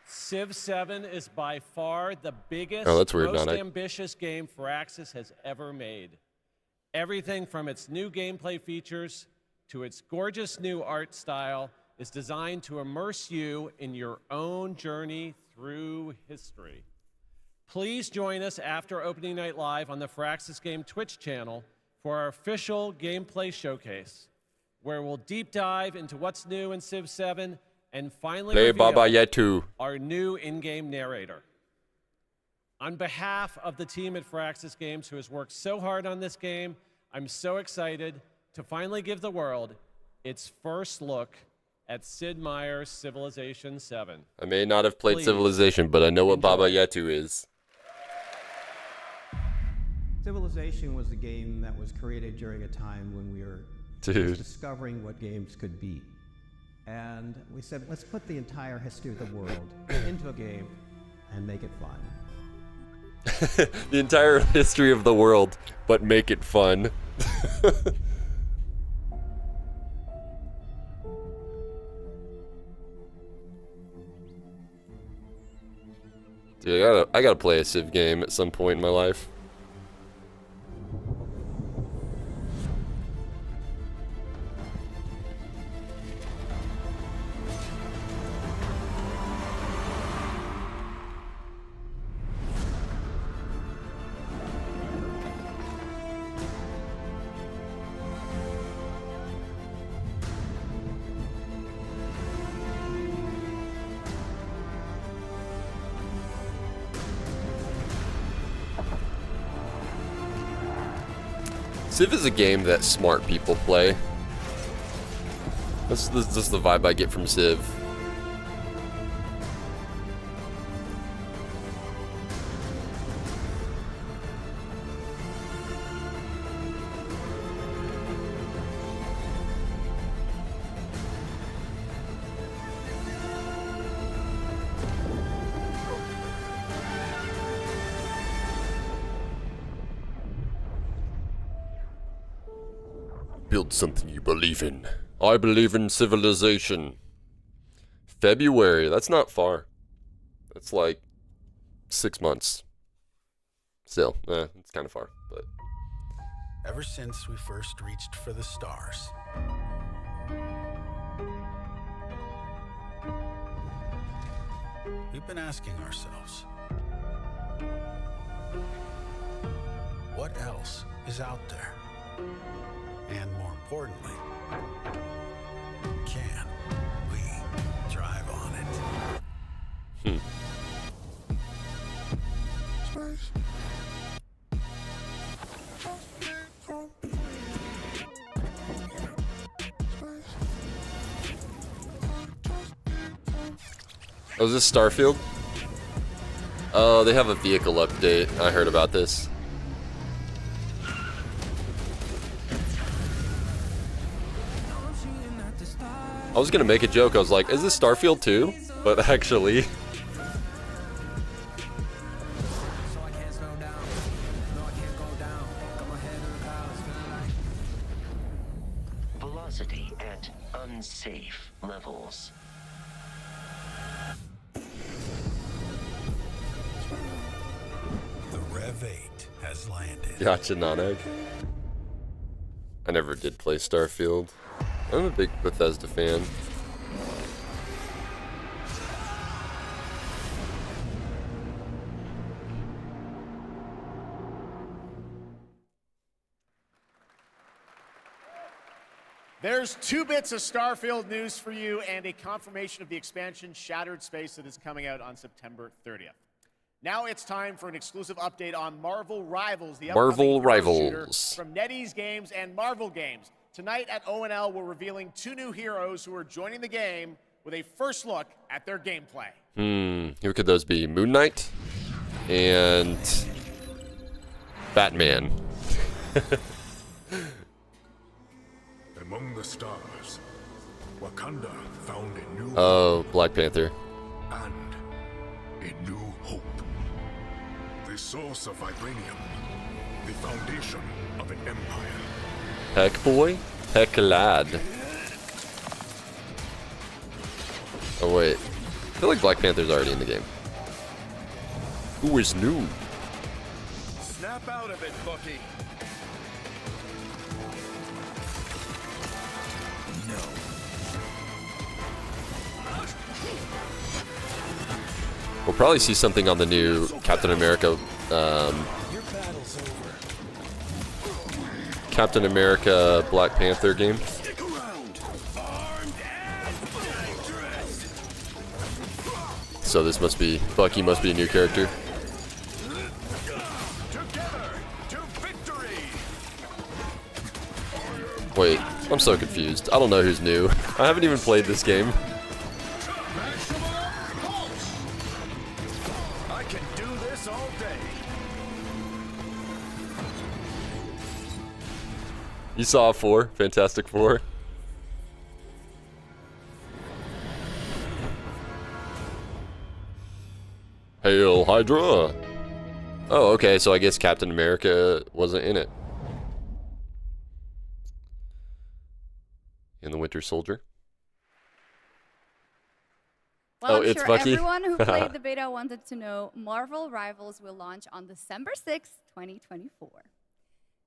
Civ 7 is by far the biggest, that's weird, most Nanak. ambitious game Firaxis has ever made. Everything from its new gameplay features to its gorgeous new art style is designed to immerse you in your own journey through history. Please join us after opening night live on the Firaxis Game Twitch channel for our official gameplay showcase, where we'll deep dive into what's new in Civ 7 and finally Play reveal Baba Yetu. our new in-game narrator. On behalf of the team at Firaxis Games who has worked so hard on this game, I'm so excited to finally give the world its first look at Sid Meier's Civilization 7. I may not have played Please Civilization, but I know what Baba Yetu is. Civilization was a game that was created during a time when we were Dude. just discovering what games could be. And we said, let's put the entire history of the world into a game and make it fun. The entire history of the world, but make it fun. Dude, I gotta play a Civ game at some point in my life. Civ is a game that smart people play. This is the vibe I get from Civ. Build something you believe in. I believe in civilization. February, that's not far. That's like 6 months. Still, it's kind of far, but. Ever since we first reached for the stars, we've been asking ourselves, what else is out there? And more importantly, can we drive on it? Space. Oh, is this Starfield? Oh, they have a vehicle update. I heard about this. I was gonna make a joke. I was like, is this Starfield 2? But actually... Velocity at unsafe levels. The Rev 8 has landed. Gotcha, Naneg. I never did play Starfield. I'm a big Bethesda fan. There's 2 bits of Starfield news for you and a confirmation of the expansion Shattered Space that is coming out on September 30th. Now it's time for an exclusive update on Marvel Rivals, the Marvel upcoming hero shooter Rivals from NetEase Games and Marvel Games. Tonight at O&L, we're revealing 2 new heroes who are joining the game with a first look at their gameplay. Who could those be? Moon Knight and Batman. Among the stars, Wakanda found a new Oh, Black Panther. and a new hope. The source of vibranium, the foundation of an empire. Heck boy? Heck lad. Oh wait. I feel like Black Panther's already in the game. Who is new? Snap out of it, Bucky. We'll probably see something on the new Captain America, Captain America Black Panther game. So this must be, Bucky must be a new character. Wait, I'm so confused. I don't know who's new. I haven't even played this game. I can do this all day. You saw 4, Fantastic Four. Hey Hydra. Oh, okay, so I guess Captain America wasn't in it. And the Winter Soldier. Well, Oh, I'm it's sure Bucky? everyone who played the beta wanted to know Marvel Rivals will launch on December 6th, 2024.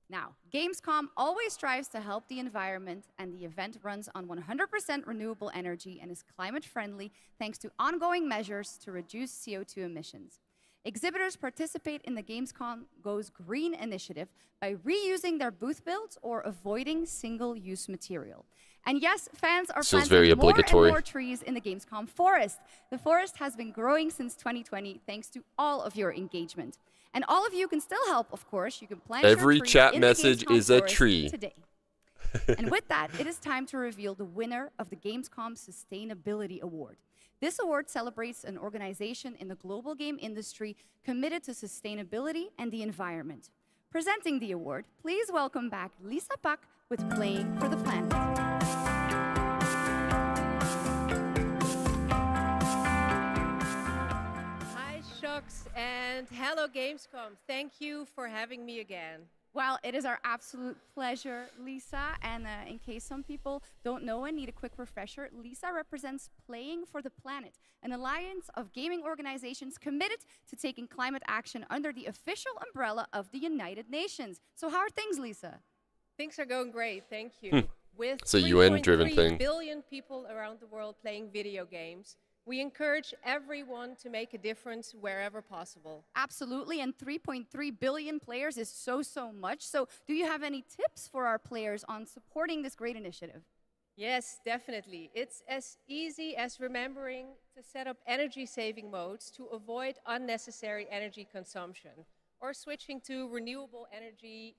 Now, Gamescom always strives to help the environment, and the event runs on 100% renewable energy and is climate friendly thanks to ongoing measures to reduce CO2 emissions. Exhibitors participate in the Gamescom Goes Green initiative by reusing their booth builds or avoiding single-use material. And yes, fans are Feels planting very more obligatory. and more trees in the Gamescom forest. The forest has been growing since 2020 thanks to all of your engagement. And all of you can still help, of course. You can plant Every your tree chat in the message Gamescom is a forest tree. today. And with that, it is time to reveal the winner of the Gamescom Sustainability Award. This award celebrates an organization in the global game industry committed to sustainability and the environment. Presenting the award, please welcome back Lisa Puck with Playing for the Planet. Hi, Shux, and hello, Gamescom. Thank you for having me again. Well, it is our absolute pleasure, Lisa. And in case some people don't know and need a quick refresher, Lisa represents Playing for the Planet, an alliance of gaming organizations committed to taking climate action under the official umbrella of the United Nations. So how are things, Lisa? Things are going great, thank you. With It's a UN-driven 3.3 thing. billion people around the world playing video games, we encourage everyone to make a difference wherever possible. Absolutely, and 3.3 billion players is so much. So do you have any tips for our players on supporting this great initiative? Yes, definitely. It's as easy as remembering to set up energy-saving modes to avoid unnecessary energy consumption, or switching to renewable energy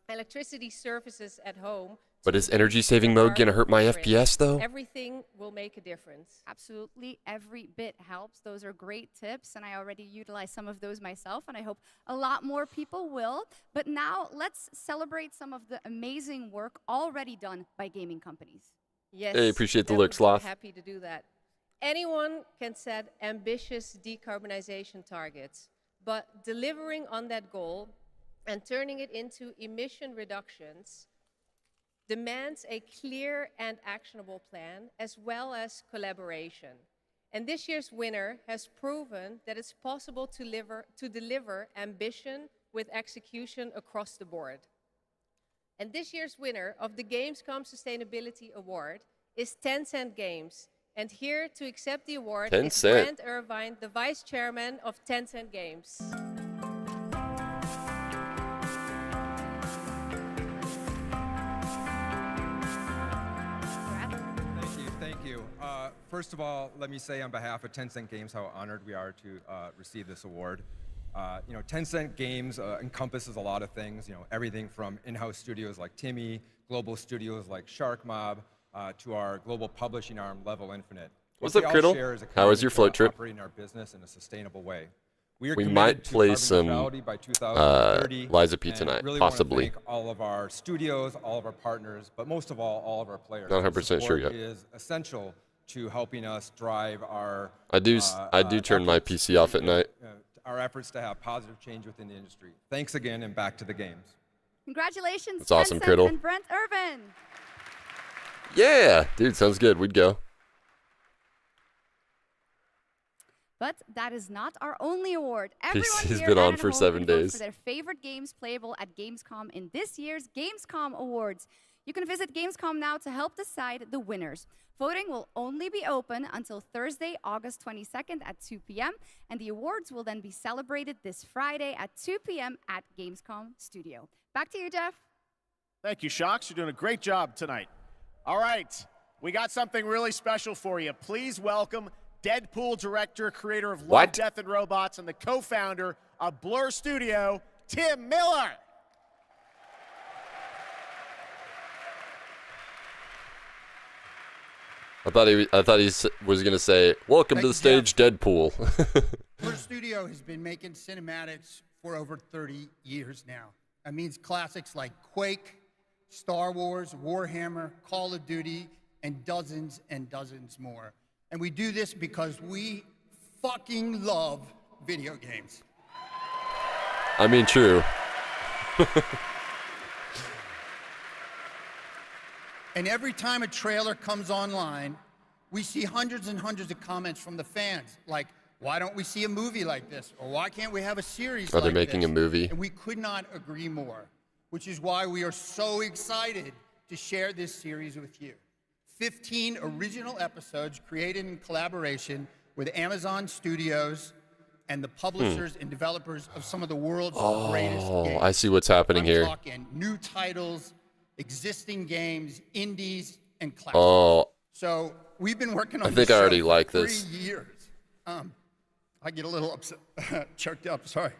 electricity services at home. But is energy saving mode gonna hurt my FPS though? Everything will make a difference. Absolutely, every bit helps. Those are great tips, and I already utilize some of those myself, and I hope a lot more people will. But now let's celebrate some of the amazing work already done by gaming companies. Yes, Hey, appreciate the that look, would be Sloth. happy to do that. Anyone can set ambitious decarbonization targets, but delivering on that goal and turning it into emission reductions demands a clear and actionable plan, as well as collaboration. And this year's winner has proven that it's possible to deliver ambition with execution across the board. And this year's winner of the Gamescom Sustainability Award is Tencent Games. And here to accept the award is Tencent. Brent Irvine, the Vice Chairman of Tencent Games. Thank you. First of all, let me say on behalf of Tencent Games how honored we are to receive this award. Tencent Games encompasses a lot of things, everything from in-house studios like Timmy, global studios like Shark Mob, to our global publishing arm, Level Infinite. What's up, Criddle? How was your float trip? Operating our business in a sustainable way. We might play some Liza P tonight, really possibly. Want to thank all of our studios, all of our partners, but most of all of our players. Not 100% sure yet. Support is essential to helping us drive our. I do turn my PC off at night. Our efforts to have positive change within the industry. Thanks again, and back to the games. Congratulations, That's awesome, Tencent Criddle. and Brent Irvin. Yeah, dude, sounds good. We'd go. But that is not our only award. Everyone PC's here been at on for home 7 can vote days. for their favorite games playable at Gamescom in this year's Gamescom Awards. You can visit Gamescom now to help decide the winners. Voting will only be open until Thursday, August 22nd at 2 p.m. And the awards will then be celebrated this Friday at 2 p.m. at Gamescom Studio. Back to you, Jeff. Thank you, Shocks. You're doing a great job tonight. All right, we got something really special for you. Please welcome Deadpool director, creator of Love, What? Death, and Robots, and the co-founder of Blur Studio, Tim Miller. I thought he was gonna say, "Welcome to the stage, Deadpool." Blur Studio has been making cinematics for over 30 years now. That means classics like Quake, Star Wars, Warhammer, Call of Duty, and dozens more. And we do this because we fucking love video games. I mean, true. And every time a trailer comes online, we see hundreds and hundreds of comments from the fans, like, why don't we see a movie like this? Or why can't we have a series like this? Are they making a movie? And we could not agree more, which is why we are so excited to share this series with you. 15 original episodes created in collaboration with Amazon Studios and the publishers and developers of some of the world's greatest games. I see what's happening here. I'm talking new titles, existing games, indies, and classics. Oh. So we've been working on I think this I already show like for 3 this. years. I get a little upset, choked up, sorry.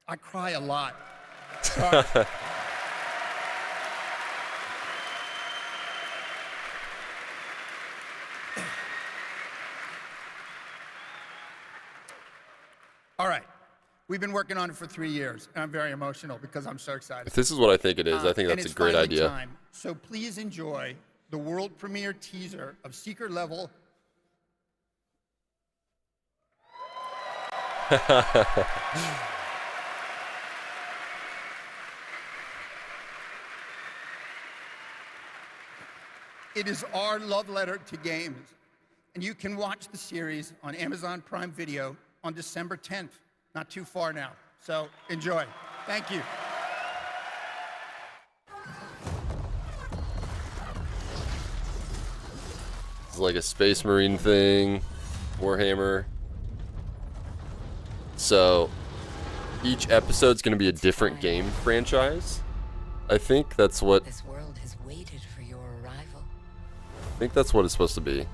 I cry a lot. Sorry. All right. We've been working on it for 3 years, and I'm very emotional because I'm so excited. If this is what I think it is, I think and that's a it's great finally idea. time. So please enjoy the world premiere teaser of Secret Level. It is our love letter to games, and you can watch the series on Amazon Prime Video on December 10th. Not too far now, so enjoy. Thank you. It's like a Space Marine thing, Warhammer. So each episode's going to be a different game franchise. I think that's what. This world has waited for your arrival. I think that's what it's supposed to be.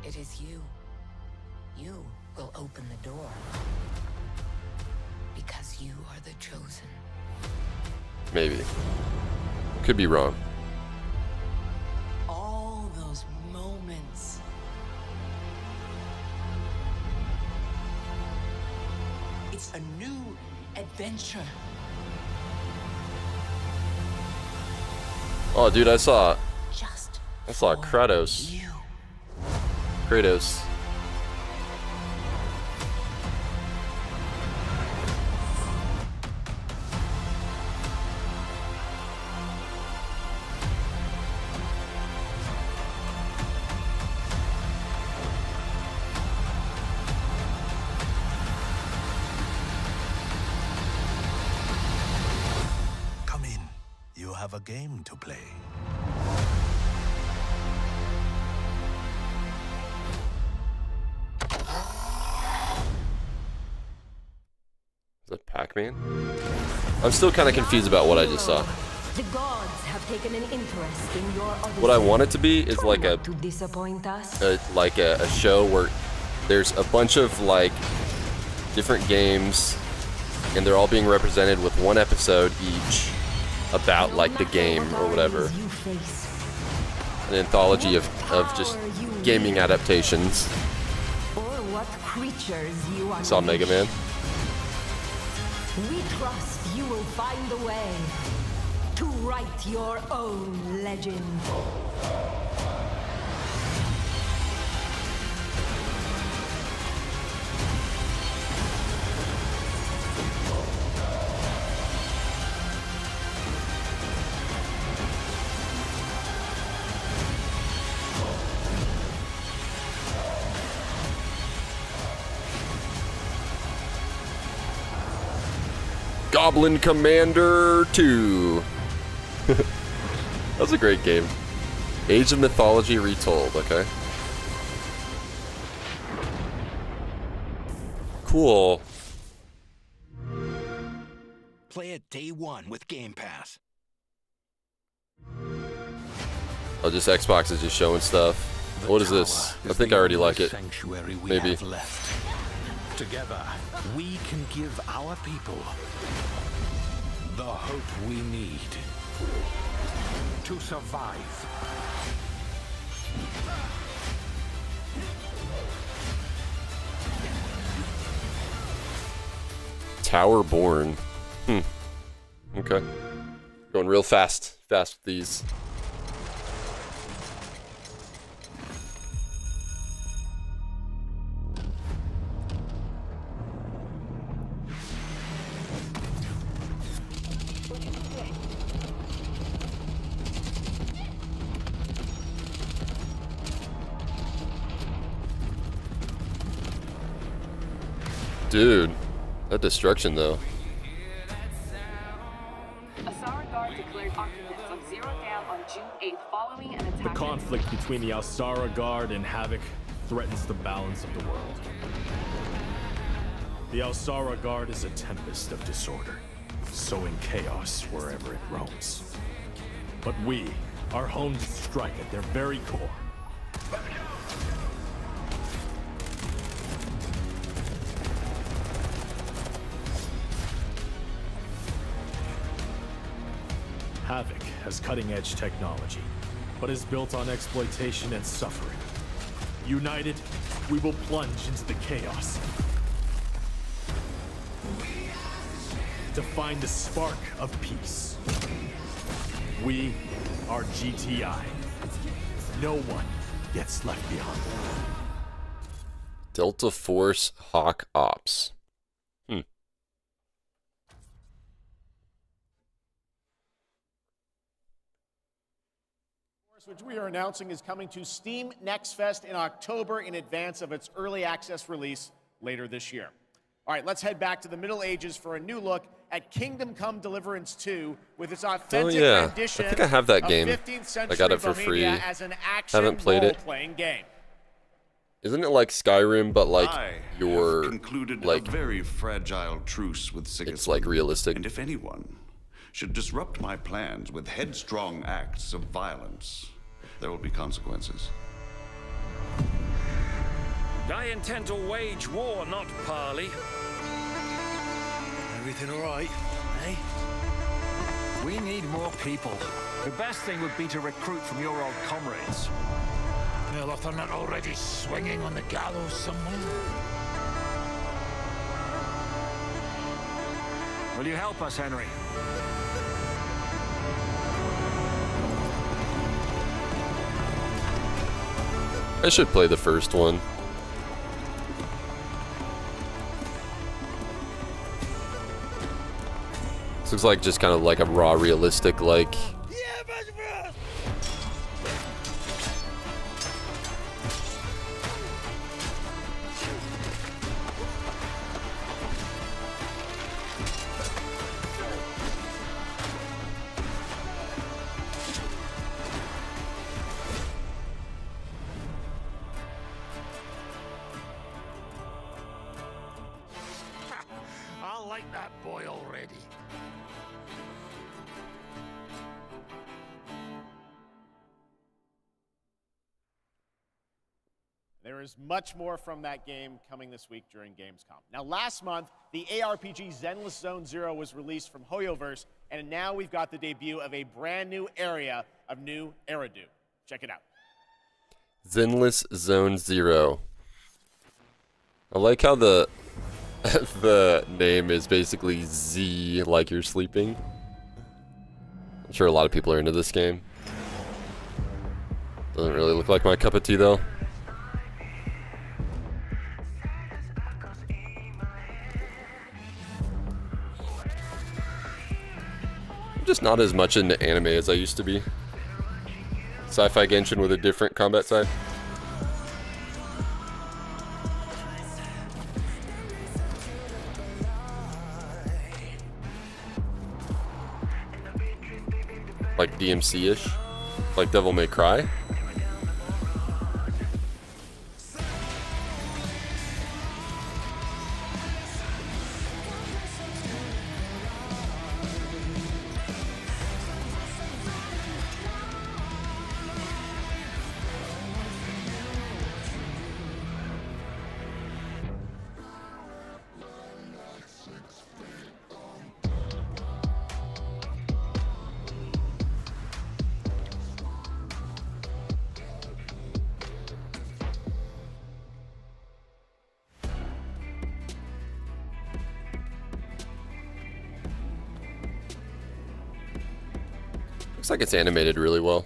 It is you. You will open the door. Because you are the chosen. Maybe. Could be wrong. All those moments. It's a new adventure. Oh, dude, I saw Just Kratos. Kratos. Come in. You have a game to play. Is that Pac-Man? I'm still kind of confused about what I just saw. The gods have taken an interest in your odyssey. What I want it to be is like a To disappoint us. a show where there's a bunch of like different games and they're all being represented with one episode each about like the game or whatever. An anthology of just gaming adaptations. Or what creatures you are. Saw Mega Man. We trust you will find a way to write your own legend. Goblin Commander 2. That's a great game. Age of Mythology retold, okay. Cool. Play it day one with Game Pass. Oh, just Xbox is just showing stuff. What is this? I think I already like it. Maybe. Together, we can give our people the hope we need to survive. Tower Born. Okay. Going real fast. Fast with these. Dude, that destruction though. The conflict between the Alsara Guard and Havoc threatens the balance of the world. The Alsara Guard is a tempest of disorder, sowing chaos wherever it roams. But we are home to strike at their very core. Havoc has cutting-edge technology, but is built on exploitation and suffering. United, we will plunge into the chaos to find the spark of peace. We are GTI. No one gets left behind. Delta Force Hawk Ops. Which we are announcing is coming to Steam Next Fest in October in advance of its early access release later this year. All right, let's head back to the Middle Ages for a new look at Kingdom Come Deliverance 2 with its authentic rendition I think I have that of game. 15th century I got it for free. Bohemia as an action Haven't played it. role-playing game. Isn't it like Skyrim, but like You're concluded a very fragile truce with Sigismund. It's like realistic. And if anyone should disrupt my plans with headstrong acts of violence, there will be consequences. I intend to wage war, not parley. Everything all right, eh? We need more people. The best thing would be to recruit from your old comrades. Well, if they're not already swinging on the gallows somewhere. Will you help us, Henry? I should play the first one. This looks like just kind of like a raw, realistic, like. I like that boy already. There is much more from that game coming this week during Gamescom. Now, last month, the ARPG Zenless Zone Zero was released from Hoyoverse, and now we've got the debut of a brand new area of new Eridu. Check it out. Zenless Zone Zero. I like how the the name is basically Z, like you're sleeping. I'm sure a lot of people are into this game. Doesn't really look like my cup of tea though. I'm just not as much into anime as I used to be. Sci-fi Genshin with a different combat type. Like DMC-ish? Like Devil May Cry? Looks like it's animated really well.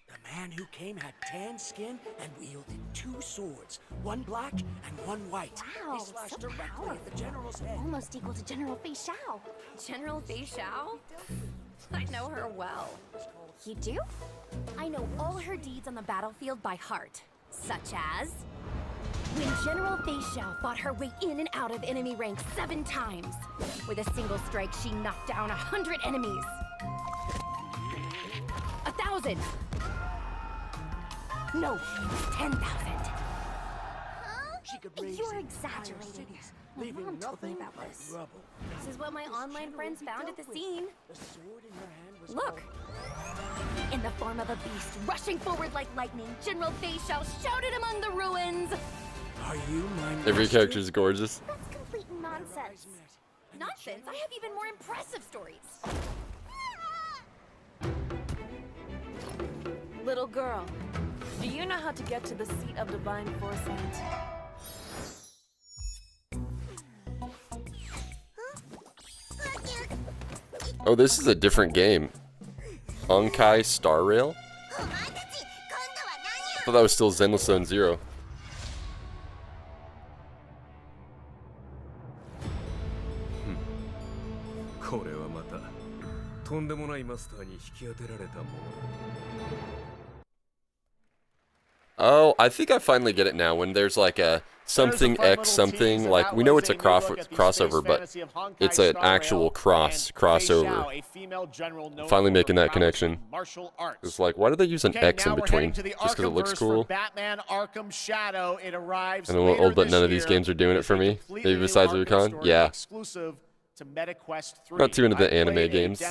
The man who came had tan skin and wielded 2 swords, one black and one white. Wow, He slashed so directly powerful. at the general's head. Almost equal to General Fei Shao. General Fei Shao? I know her well. You do? I know all her deeds on the battlefield by heart, such as When General Fei Xiao fought her way in and out of enemy ranks 7 times. With a single strike, she knocked down 100 enemies. 1,000. No, 10,000. You're exaggerating. My mom told me about this. This is what my online friends found at the scene. Look. In the form of a beast, rushing forward like lightning, General Fei Xiao shouted among the ruins. Are you my Every character is gorgeous. That's complete nonsense. Nonsense? I have even more impressive stories. Little girl, do you know how to get to the seat of divine foresight? Oh, this is a different game. Honkai Star Rail? I thought that was still Zenless Zone Zero. Oh, I think I finally get it now. When there's like a something X something, like we know it's a crossover, but it's an actual crossover. Finally making that connection. It's like, why do they use an X in between? Just because it looks cool? Batman Arkham Shadow. It arrives I know old, but none of these games are doing it for me. Maybe besides Recon? Yeah. Exclusive to MetaQuest 3. Not too into the anime games so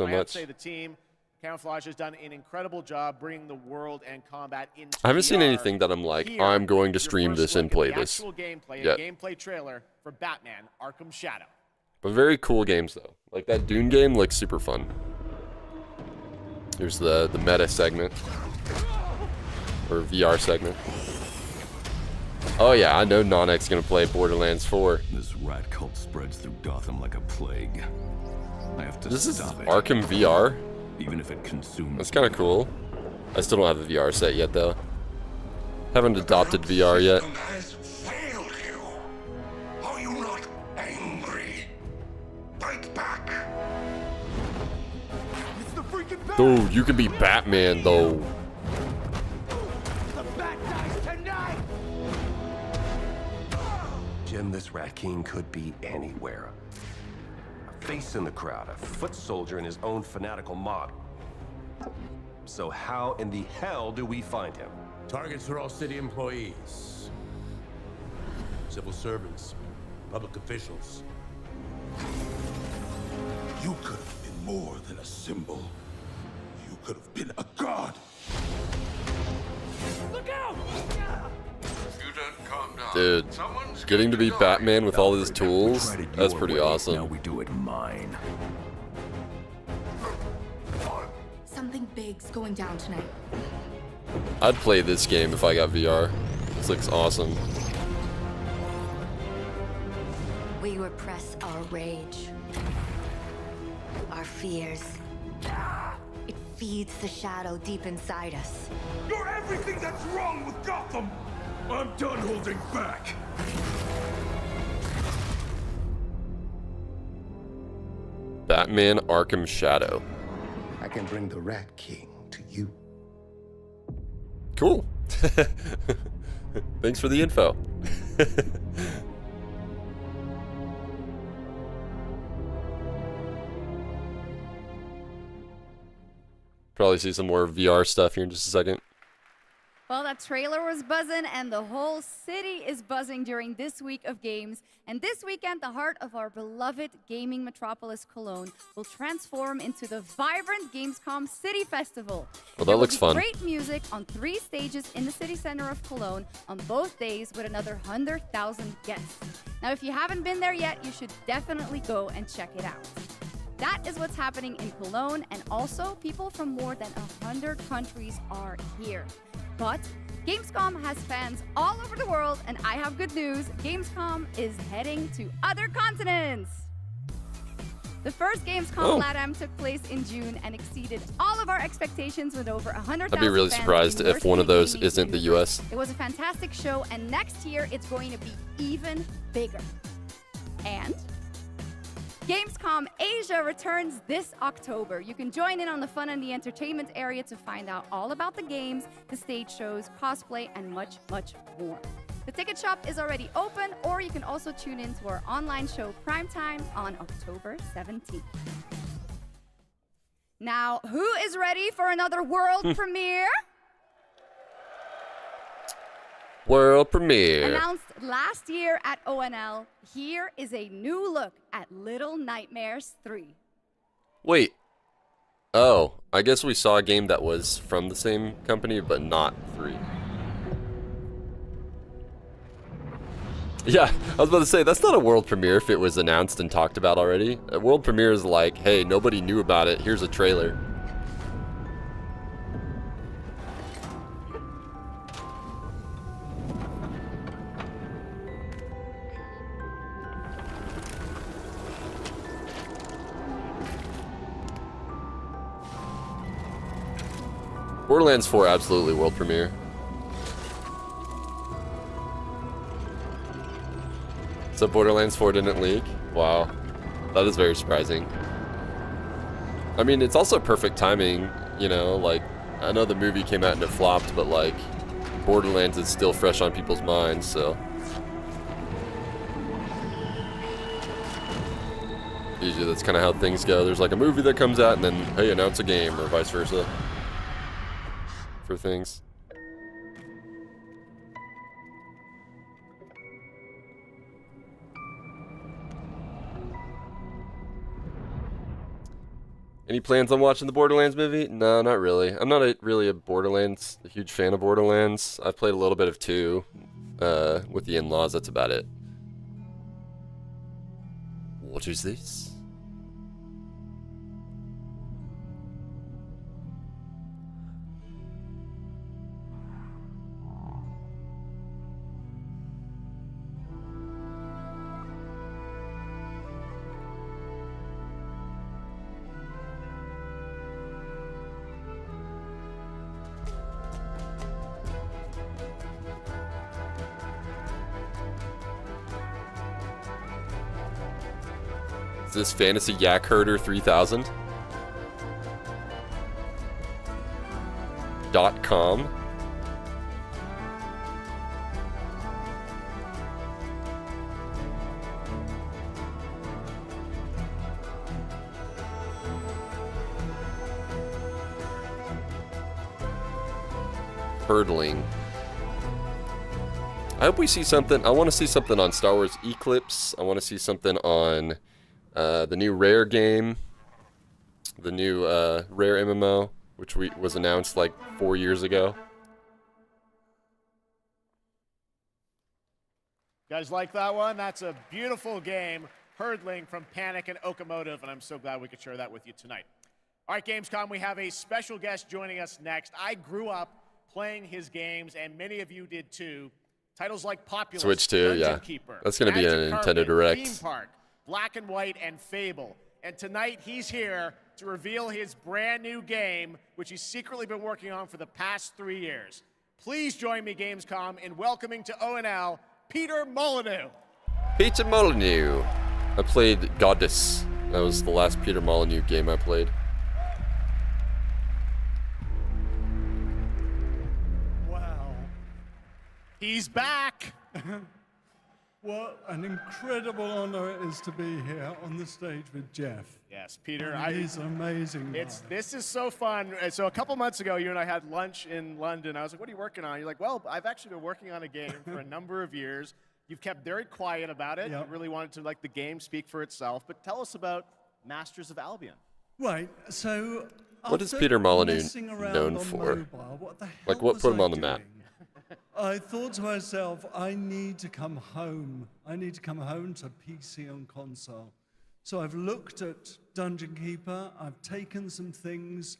I have much. to say the team Camouflage has done an incredible job bringing the world and combat into I haven't seen VR. anything that I'm like, Here, I'm going to stream your this first and look at play the this. actual gameplay, Yeah. a gameplay trailer for Batman Arkham Shadow. But very cool games though. Like that Dune game looks super fun. Here's the meta segment. Or VR segment. Oh yeah, I know Nonek's gonna play Borderlands 4. This rat cult spreads through Gotham like a plague. I have to This is stop it. Arkham VR? Even if it consumes. That's kind of cool. I still don't have the VR set yet though. Haven't adopted VR yet. Has failed you. Are you not angry? Fight back. It's the freaking Dude, you can be Batman though. The bat dies tonight. Jim, this Rat King could be anywhere. A face in the crowd, a foot soldier in his own fanatical mob. So how in the hell do we find him? Targets are all city employees, civil servants, public officials. You could have been more than a symbol. You could have been a god. Look out! You done calm down. Dude, getting to be Batman with all his tools, that's pretty awesome. Now we do it mine. Something big's going down tonight. I'd play this game if I got VR. This looks awesome. We repress our rage, our fears. It feeds the shadow deep inside us. You're everything that's wrong with Gotham. I'm done holding back. Batman Arkham Shadow. I can bring the Rat King to you. Cool. Thanks for the info. Probably see some more VR stuff here in just a second. Well, that trailer was buzzing, and the whole city is buzzing during this week of games. And this weekend, the heart of our beloved gaming metropolis, Cologne, will transform into the vibrant Gamescom City Festival. Well, that looks fun. Great music on 3 stages in the city center of Cologne on both days with another 100,000 guests. Now, if you haven't been there yet, you should definitely go and check it out. That is what's happening in Cologne, and also people from more than 100 countries are here. But Gamescom has fans all over the world, and I have good news. Gamescom is heading to other continents. The first Gamescom LATAM took place in June and exceeded all of our expectations with over 100,000 I'd be really fans surprised if immersed one in of those gaming isn't the universe. US. It was a fantastic show, and next year it's going to be even bigger. And Gamescom Asia returns this October. You can join in on the fun and the entertainment area to find out all about the games, the stage shows, cosplay, and much, much more. The ticket shop is already open, or you can also tune in to our online show Primetime on October 17th. Now, who is ready for another world premiere? World premiere. Announced last year at ONL, here is a new look at Little Nightmares 3. Wait. Oh, I guess we saw a game that was from the same company, but not 3. Yeah, I was about to say, that's not a world premiere if it was announced and talked about already. A world premiere is like, hey, nobody knew about it, here's a trailer. Borderlands 4, absolutely world premiere. So Borderlands 4 didn't leak? Wow. That is very surprising. I mean, it's also perfect timing, you know, like, I know the movie came out and it flopped, but like, Borderlands is still fresh on people's minds, so. Usually that's kind of how things go. There's like a movie that comes out and then, hey, announce a game, or vice versa. For things. Any plans on watching the Borderlands movie? No, not really. I'm not really a huge fan of Borderlands. I've played a little bit of 2 with the in-laws. That's about it. What is this? Is this Fantasy Yak Herder 3000? .com? Hurdling. I hope we see something. I want to see something on Star Wars Eclipse. I want to see something on the new Rare game, the new Rare MMO, which was announced like 4 years ago. You guys like that one? That's a beautiful game, Hurdling from Panic and Okamotive, and I'm so glad we could share that with you tonight. All right, Gamescom, we have a special guest joining us next. I grew up playing his games, and many of you did too. Titles like Populous, Switch 2, Dungeon yeah. Keeper, That's going to be a Magic Nintendo Carpet, Direct. Theme Park, Black and White, and Fable. And tonight, he's here to reveal his brand new game, which he's secretly been working on for the past 3 years. Please join me, Gamescom, in welcoming to ONL, Peter Molyneux. Peter Molyneux. I played Goddess. That was the last Peter Molyneux game I played. Wow. He's back. What an incredible honor it is to be here on the stage with Jeff. Yes, Peter. He's amazing. This is so fun. So a couple months ago, you and I had lunch in London. I was like, what are you working on? You're like, well, I've actually been working on a game for a number of years. You've kept very quiet about it. Yep. You really wanted to let the game speak for itself. But tell us about Masters of Albion. Right, so... What is Peter Molyneux messing around known on for? mobile, what the hell Like, what was put him I on the map? doing? I thought to myself, I need to come home. I need to come home to PC and console. So I've looked at Dungeon Keeper. I've taken some things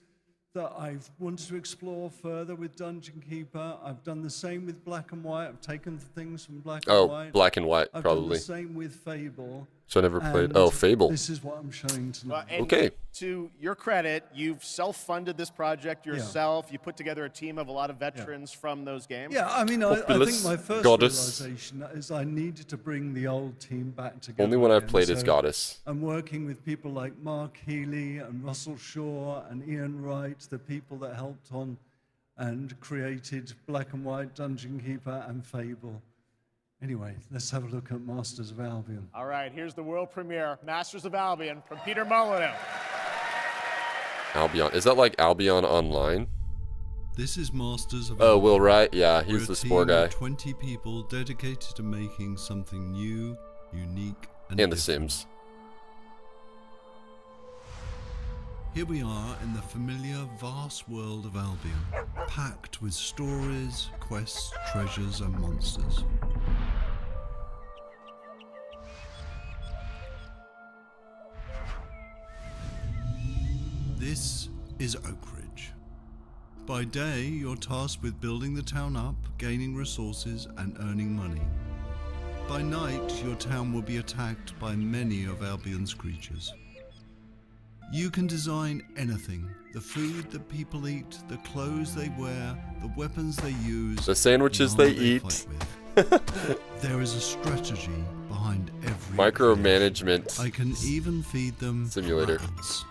that I've wanted to explore further with Dungeon Keeper. I've done the same with Black and White. I've taken the things from Black and White. Oh, Black and White, I've probably. done the same with Fable. So I never played. And Oh, Fable. This is what I'm showing tonight. And Okay. To your credit, you've self-funded this project yourself. You put together a team of a lot of veterans from those games. Yeah, I mean, I think my first Goddess. realization is I needed to bring the old team back together. Only one I've again. played is So Goddess. I'm working with people like Mark Healy and Russell Shaw and Ian Wright, the people that helped on and created Black and White, Dungeon Keeper, and Fable. Anyway, let's have a look at Masters of Albion. All right, here's the world premiere, Masters of Albion, from Peter Molyneux. Albion. Is that like Albion Online? This is Masters of Oh, Albion. Will Wright? Yeah, We're he's a the team spore guy. of 20 people dedicated to making something new, unique, and And The different. Sims. Here we are in the familiar, vast world of Albion, packed with stories, quests, treasures, and monsters. This is Oakridge. By day, you're tasked with building the town up, gaining resources, and earning money. By night, your town will be attacked by many of Albion's creatures. You can design anything. The food that people eat, the clothes they wear, the weapons they use, The sandwiches the they armor eat. fight with. There is a strategy behind every Micromanagement. I can even feed them simulator. rats.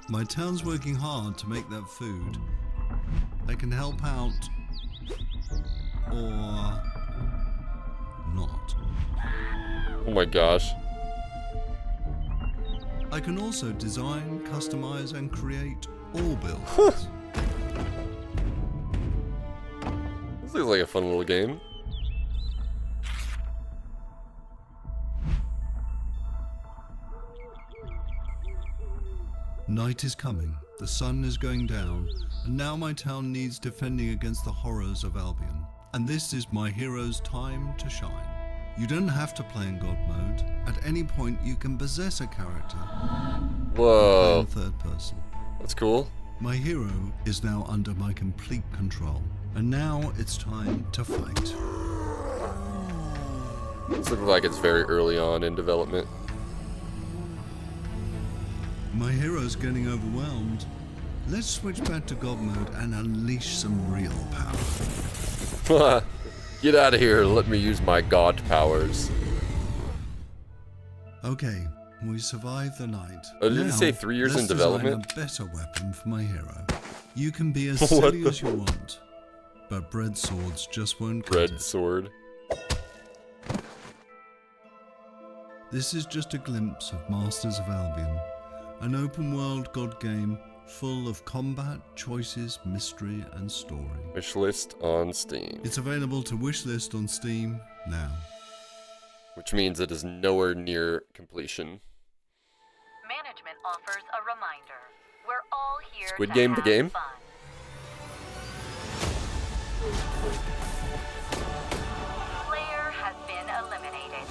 My town's working hard to make that food. I can help out or not. Oh my gosh. I can also design, customize, and create all builds. This looks like a fun little game. Night is coming, the sun is going down, and now my town needs defending against the horrors of Albion. And this is my hero's time to shine. You don't have to play in God mode. At any point, you can possess a character. Whoa. Play in third person. That's cool. My hero is now under my complete control, and now it's time to fight. This looks like it's very early on in development. My hero's getting overwhelmed. Let's switch back to God mode and unleash some real power. Get out of here. Let me use my god powers. Okay, we survived the night. Oh, did it Now, say 3 years in let's design development? a better weapon for my hero. You can be as What silly the- as you want, but bread swords just won't cut Red it. sword. This is just a glimpse of Masters of Albion, an open-world god game full of combat, choices, mystery, and story. Wishlist on Steam. It's available to wishlist on Steam now. Which means it is nowhere near completion. Management offers a reminder. We're all here Squid to Game have the game? fun. Player has been eliminated.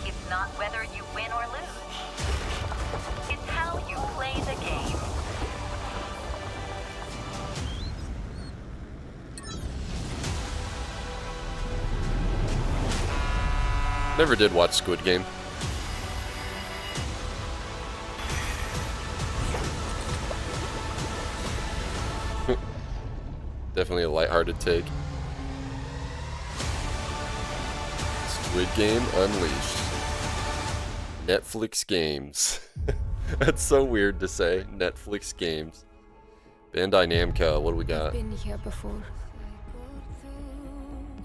It's not whether you win or lose. It's how you play the game. Never did watch Squid Game. Definitely a lighthearted take. Squid Game Unleashed. Netflix games. That's so weird to say. Netflix games. Bandai Namco, what do we got? Been here before.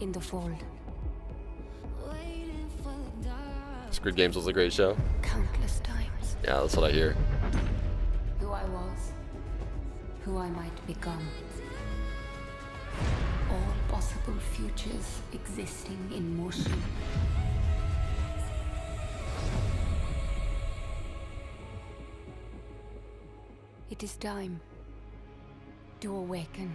In the fold. Squid Games was a great show. Countless times. Yeah, that's what I hear. Who I was. Who I might become. All possible futures existing in motion. It is time to awaken.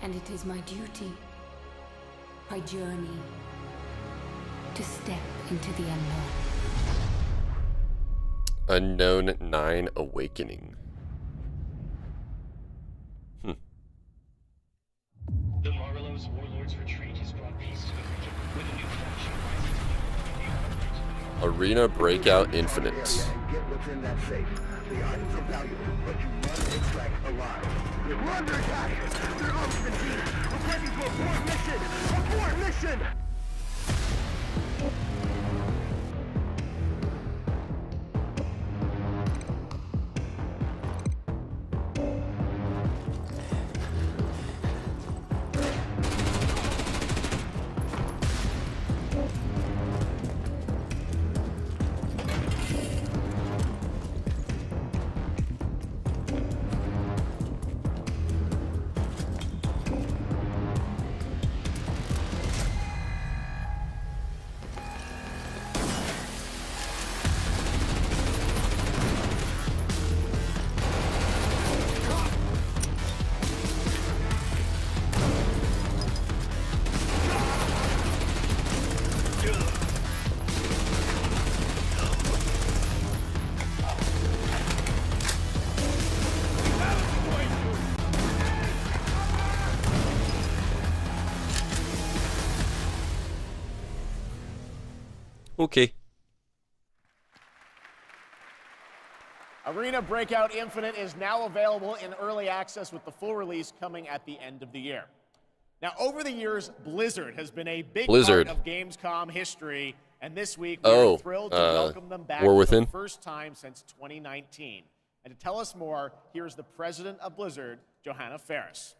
And it is my duty, my journey, to step into the unknown. Unknown 9 Awakening. The Marlowe's warlords' retreat has brought peace to the region, with a new faction rising to the Arena Breakout Infinite. Get what's in that safe. The items are valuable, but you must extract alive. We're under attack! They're on the team! Requesting to abort mission! Abort mission! Okay. Arena Breakout Infinite is now available in early access with the full release coming at the end of the year. Now, over the years, Blizzard has been a big part of Gamescom history, and this week we're thrilled to welcome them back for the first time since 2019. And to tell us more, here's the president of Blizzard, Johanna Ferris.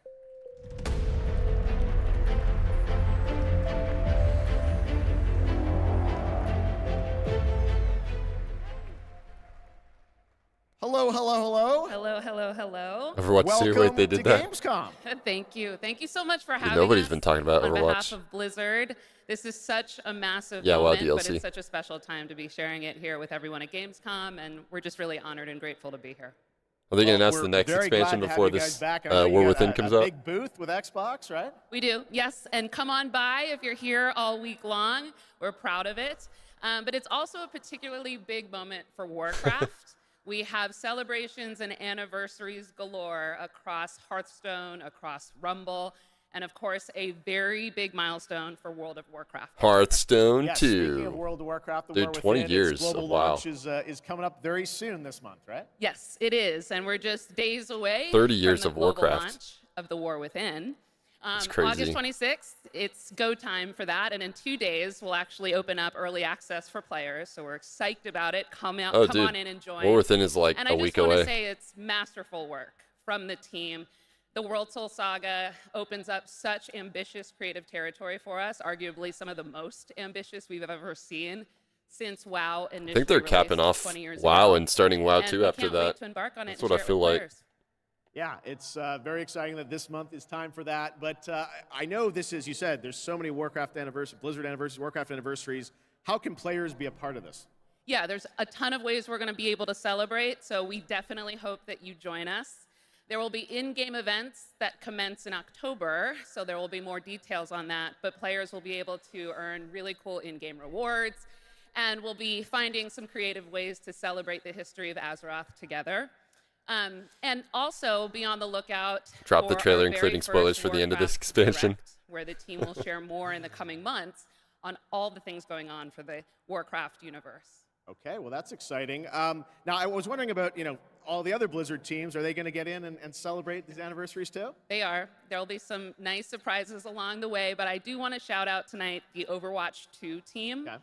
Hello, hello, hello. Hello, hello, hello. Overwatch 2, wait, they did that? Gamescom. Thank you. Thank you so much for having Nobody's us been talking about on Overwatch. behalf of Blizzard. This is such a massive WoW moment, DLC. but it's such a special time to be sharing it here with everyone at Gamescom, and we're just really honored and grateful to be here. Are they going to announce the next expansion before this War Within comes out? Big booth with Xbox, right? We do, yes. And come on by if you're here all week long. We're proud of it. But it's also a particularly big moment for Warcraft. We have celebrations and anniversaries galore across Hearthstone, across Rumble, and of course, a very big milestone for World of Warcraft. Hearthstone Yes, 2. Speaking of World of Warcraft, the Dude, War 20 Within, years. its global Wow. launch is coming up very soon this month, right? Yes, it is, and we're just days away 30 years from of the global Warcraft. launch of the War Within. That's crazy. August 26th, it's go time for that, and in 2 days, we'll actually open up early access for players, so we're psyched about it. Come out, come on in and join. War Within is like and a week I just want away. to say it's masterful work from the team. The World Soul Saga opens up such ambitious creative territory for us, arguably some of the most ambitious we've ever seen since WoW initially I think they're capping released off 20 years WoW ago. and starting WoW And 2 we after can't wait that. to embark on it That's and what I share it feel with like. players. Yeah, it's very exciting that this month is time for that. But I know this is, you said, there's so many Warcraft anniversaries, Blizzard anniversaries, Warcraft anniversaries. How can players be a part of this? Yeah, there's a ton of ways we're going to be able to celebrate, so we definitely hope that you join us. There will be in-game events that commence in October, so there will be more details on that, but players will be able to earn really cool in-game rewards, and we'll be finding some creative ways to celebrate the history of Azeroth together. And also be on the lookout Drop the for trailer, our including very spoilers first for the end of this Warcraft expansion. Direct, where the team will share more in the coming months on all the things going on for the Warcraft universe. Okay, well, that's exciting. Now, I was wondering about, all the other Blizzard teams. Are they going to get in and celebrate these anniversaries too? They are. There'll be some nice surprises along the way, but I do want to shout out tonight the Overwatch 2 team. Okay.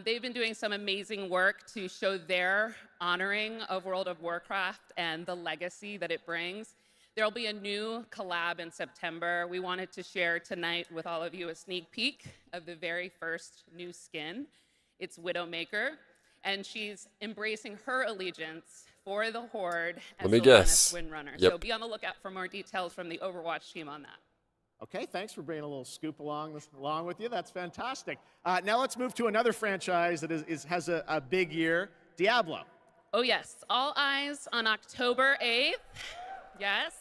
They've been doing some amazing work to show their honoring of World of Warcraft and the legacy that it brings. There'll be a new collab in September. We wanted to share tonight with all of you a sneak peek of the very first new skin. It's Widowmaker, and she's embracing her allegiance for the Horde as Let me Sylvanas guess. Windrunner. Yep. So be on the lookout for more details from the Overwatch team on that. Okay, thanks for bringing a little scoop along with you. That's fantastic. Now let's move to another franchise that has a big year, Diablo. Oh yes, all eyes on October 8th. Yes.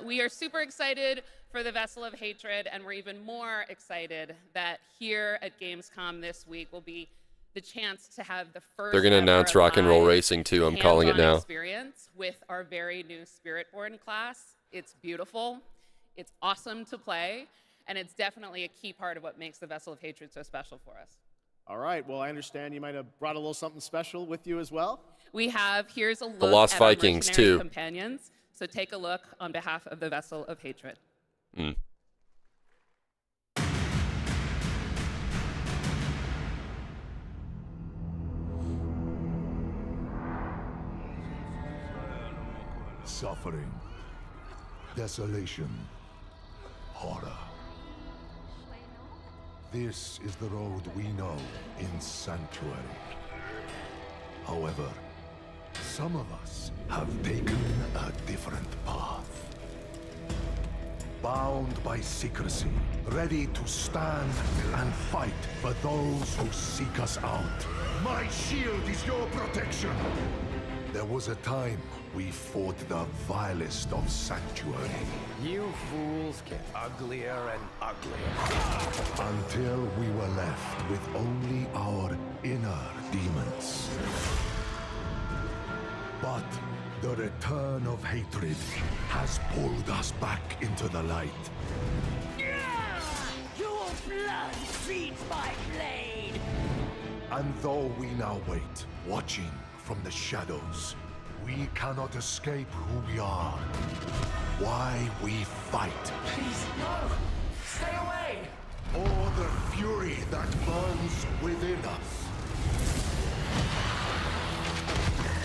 We are super excited for the Vessel of Hatred, and we're even more excited that here at Gamescom this week will be the chance to have the first. They're gonna announce Rock and Roll Racing too. I'm calling it now. Experience with our very new Spiritborn class. It's beautiful. It's awesome to play, and it's definitely a key part of what makes the Vessel of Hatred so special for us. All right. Well, I understand you might have brought a little something special with you as well. We have, here's a look The Lost at our Vikings mercenary too. companions. So take a look on behalf of the Vessel of Hatred. Suffering, desolation, horror. This is the road we know in Sanctuary. However, some of us have taken a different path. Bound by secrecy, ready to stand and fight for those who seek us out. My shield is your protection. There was a time we fought the vilest of Sanctuary. You fools get uglier and uglier. Until we were left with only our inner demons. But the return of hatred has pulled us back into the light. Your blood feeds my blade! And though we now wait, watching from the shadows, we cannot escape who we are. Why we fight. Please, no! Stay away! Or the fury that burns within us.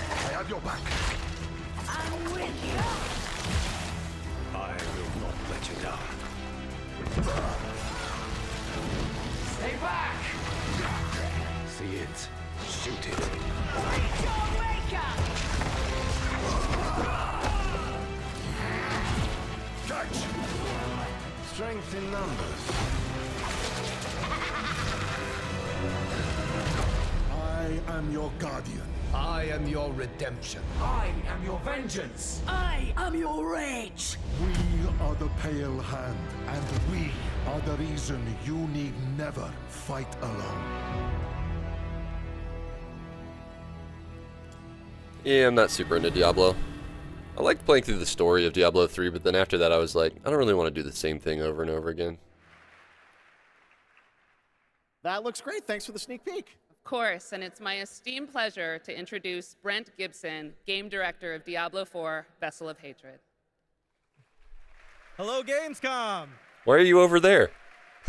I have your back. I'm with you! I will not let you down. Stay back! See it. Shoot it. Fight your maker! Catch! Strength in numbers. I am your guardian. I am your redemption. I am your vengeance! I am your rage! We are the Pale Hand, and we are the reason you need never fight alone. Yeah, I'm not super into Diablo. I liked playing through the story of Diablo 3, but then after that I was like, I don't really want to do the same thing over and over again. That looks great. Thanks for the sneak peek. Of course, and it's my esteemed pleasure to introduce Brent Gibson, Game Director of Diablo 4, Vessel of Hatred. Hello, Gamescom! Why are you over there?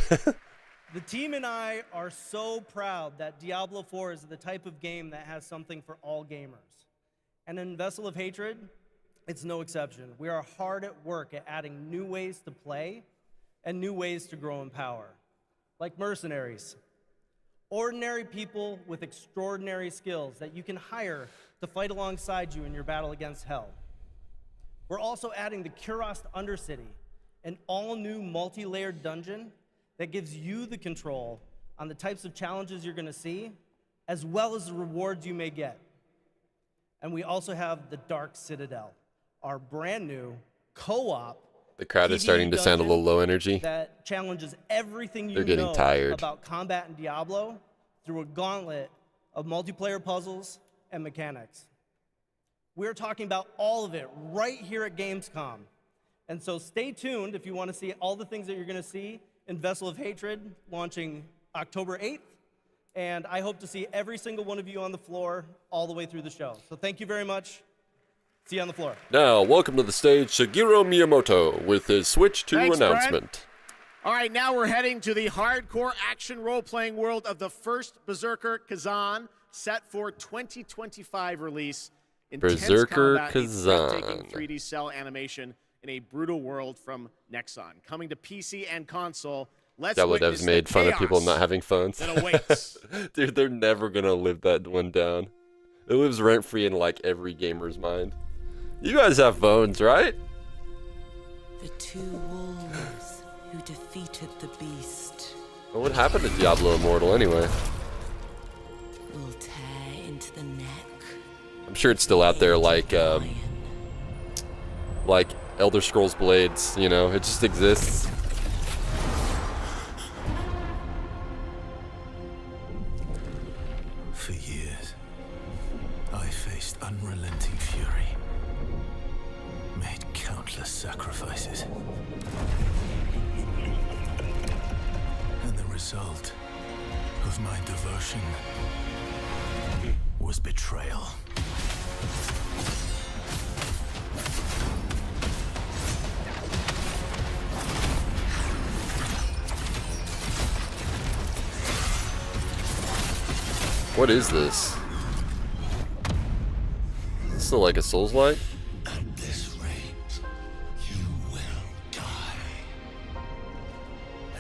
The team and I are so proud that Diablo 4 is the type of game that has something for all gamers. And in Vessel of Hatred, it's no exception. We are hard at work at adding new ways to play and new ways to grow in power. Like mercenaries. Ordinary people with extraordinary skills that you can hire to fight alongside you in your battle against hell. We're also adding the Kurost Undercity, an all-new multi-layered dungeon that gives you the control on the types of challenges you're gonna see, as well as the rewards you may get. And we also have the Dark Citadel, our brand new co-op The crowd is starting to sound a little low energy. that challenges everything you They're getting know tired. about combat in Diablo through a gauntlet of multiplayer puzzles and mechanics. We're talking about all of it right here at Gamescom. And so stay tuned if you want to see all the things that you're going to see in Vessel of Hatred launching October 8th. And I hope to see every single one of you on the floor all the way through the show. So thank you very much. See you on the floor. Now, welcome to the stage, Shigeru Miyamoto, with his Switch 2 Thanks, announcement. Brent. All right, now we're heading to the hardcore action role-playing world of the first Berserker Kazan, set for 2025 release. Intense Berserker combat meets breathtaking Kazan. 3D cell animation in a brutal world from Nexon. Coming to PC and console, let's Diablo witness devs made the fun of people chaos not having phones. that awaits. Dude, they're never gonna live that one down. It lives rent-free in like every gamer's mind. You guys have phones, right? The two wolves who defeated the beast Well, what happened to Diablo Immortal anyway? will tear into the neck. I'm sure it's still out there like Elder Scrolls Blades, you know, it just exists. For years, I faced unrelenting fury, made countless sacrifices. And the result of my devotion was betrayal. What is this? Is this still like a Souls-like? At this rate, you will die.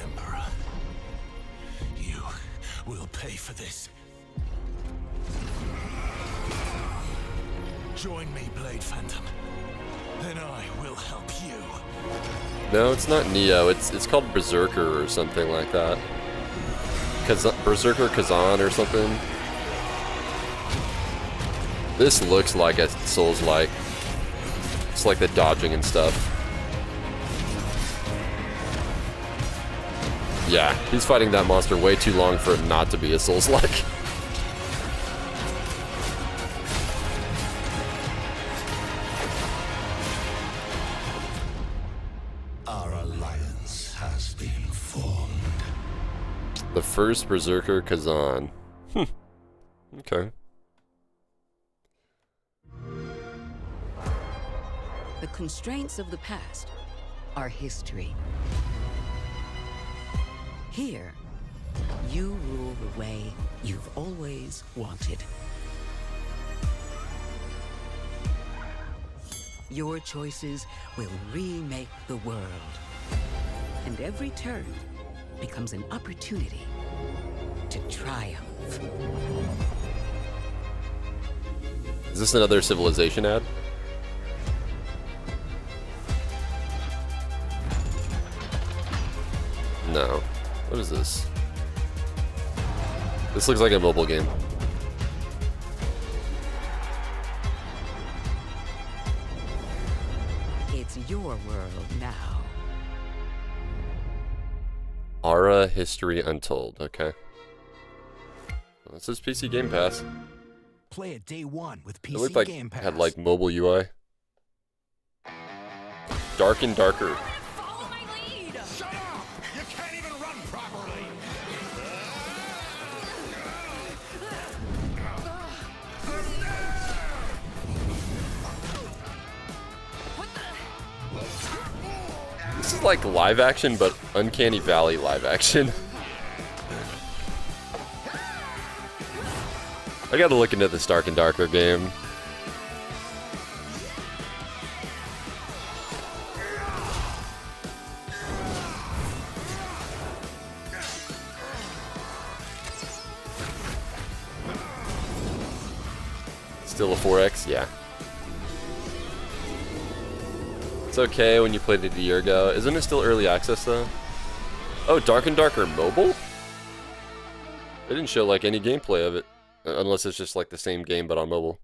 Emperor, you will pay for this. Join me, Blade Phantom. Then I will help you. No, it's not Neo. It's called Berserker or something like that. Berserker Kazan or something. This looks like a Souls-like. It's like the dodging and stuff. Yeah, he's fighting that monster way too long for it not to be a Souls-like. Our alliance has been formed. The first Berserker Kazan. Okay. The constraints of the past are history. Here, you rule the way you've always wanted. Your choices will remake the world. And every turn becomes an opportunity to triumph. Is this another Civilization ad? No. What is this? This looks like a mobile game. It's your world now. Aura History Untold. Okay. Well, this is PC Game Pass. Play it day one with It looked PC like Game it Pass. had like mobile UI. Dark and Darker. Shut up! You can't even run properly! This is like live action, but Uncanny Valley live action. I gotta look into this Dark and Darker game. Still a 4X? Yeah. It's okay when you played it a year ago. Isn't it still early access though? Oh, Dark and Darker mobile? They didn't show like any gameplay of it. Unless it's just like the same game but on mobile.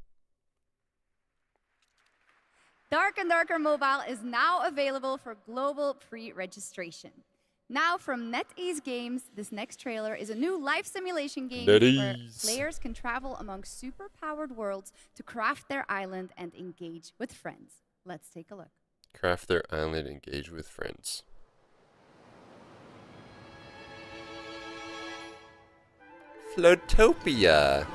Dark and Darker Mobile is now available for global pre-registration. Now from NetEase Games, this next trailer is a new life simulation game where NetEase. players can travel among super-powered worlds to craft their island and engage with friends. Let's take a look. Craft their island, engage with friends. Flotopia.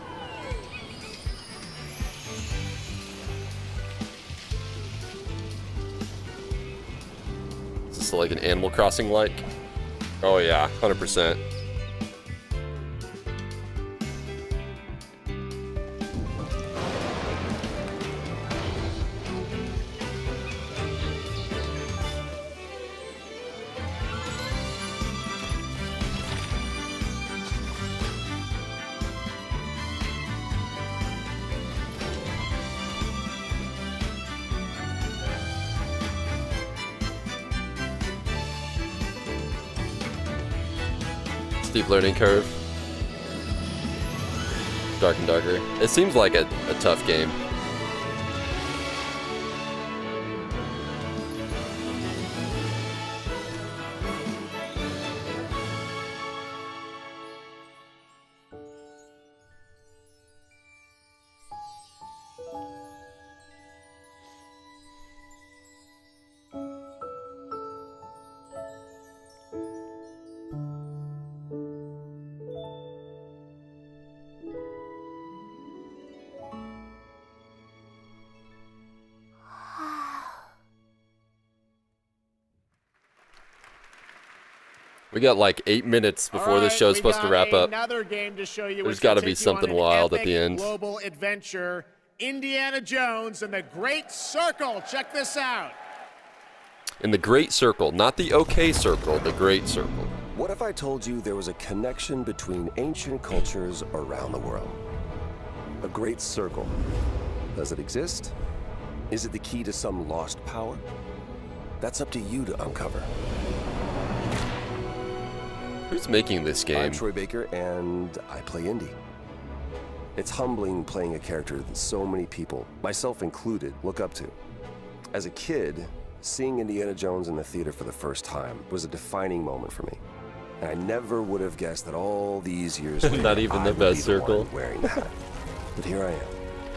Is this like an Animal Crossing like? Oh yeah, 100%. Steep learning curve. Dark and Darker. It seems like a tough game. We got like 8 minutes before this show's supposed to wrap up. Another game to show you. There's got to be something wild at the end. Global adventure, Indiana Jones and the Great Circle. Check this out. In the Great Circle, not the OK Circle, the Great Circle. What if I told you there was a connection between ancient cultures around the world? A great circle. Does it exist? Is it the key to some lost power? That's up to you to uncover. Who's making this game? I'm Troy Baker, and I play indie. It's humbling playing a character that so many people, myself included, look up to. As a kid, seeing Indiana Jones in the theater for the first time was a defining moment for me. And I never would have guessed that all these years later, not even the best circle wearing the hat. But here I am.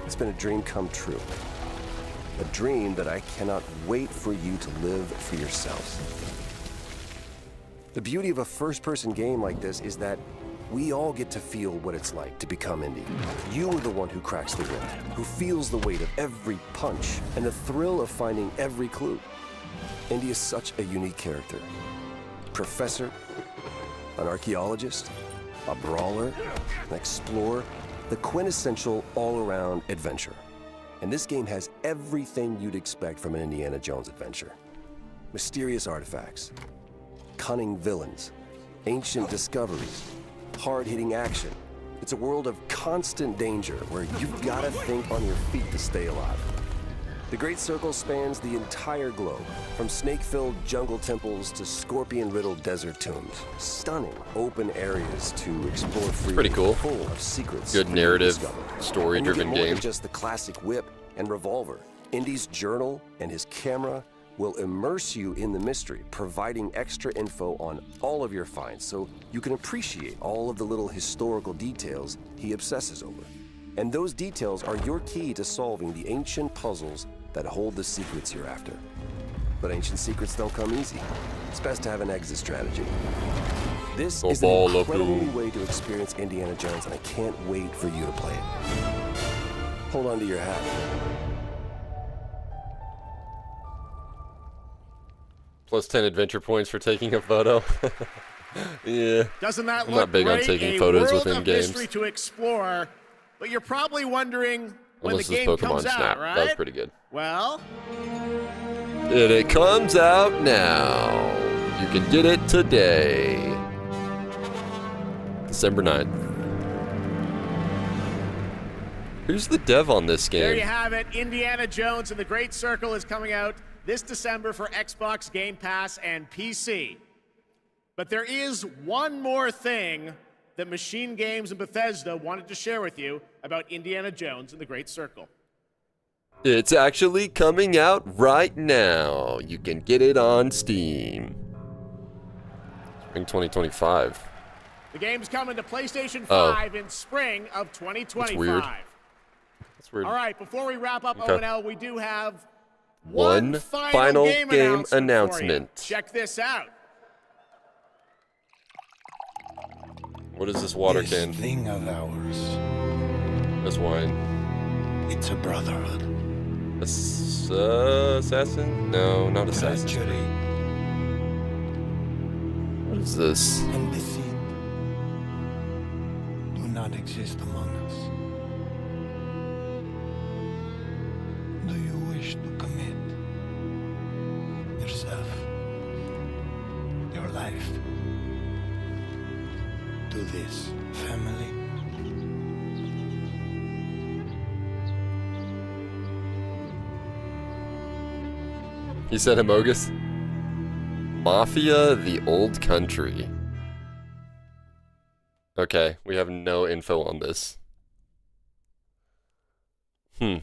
It's been a dream come true. A dream that I cannot wait for you to live for yourselves. The beauty of a first-person game like this is that we all get to feel what it's like to become indie. You are the one who cracks the whip, who feels the weight of every punch and the thrill of finding every clue. Indy is such a unique character. Professor, an archaeologist, a brawler, an explorer, the quintessential all-around adventure. And this game has everything you'd expect from an Indiana Jones adventure. Mysterious artifacts, cunning villains, ancient discoveries, hard-hitting action. It's a world of constant danger where you've got to think on your feet to stay alive. The Great Circle spans the entire globe, from snake-filled jungle temples to scorpion-riddled desert tombs. Stunning open areas to explore freely. Pretty cool. Full of secrets. Good narrative, story-driven more game. than just the classic whip and revolver. Indy's journal and his camera will immerse you in the mystery, providing extra info on all of your finds so you can appreciate all of the little historical details he obsesses over. And those details are your key to solving the ancient puzzles that hold the secrets you're after. But ancient secrets don't come easy. It's best to have an exit strategy. This is an incredible new way to experience Indiana Jones, and I can't wait for you to play it. Hold on to your hat. Plus 10 adventure points for taking a photo. Yeah. Doesn't that I'm look not big on great? taking photos world within of games. Mystery to explore, but you're probably wondering when Unless the it's game Pokemon comes Snap. out, right? That was pretty good. Well, And it comes out now. You can get it today. December 9th. Who's the dev on this game? there you have it. Indiana Jones and the Great Circle is coming out this December for Xbox, Game Pass, and PC. But there is one more thing that Machine Games and Bethesda wanted to share with you about Indiana Jones and the Great Circle. It's actually coming out right now. You can get it on Steam. Spring 2025. The game's coming to PlayStation 5 in spring of 2025. That's weird. That's weird. All right, before we wrap up Okay. O&L, we do have One final game announcement. For you. Check this out. What is this water This can? thing of ours. That's wine. It's a brotherhood. Assassin? No, not assassin. Treachery What is this? and deceit do not exist among us. Do you wish to commit yourself, your life, to this family? He said Amogus. Mafia, the old country. Okay, we have no info on this. I'm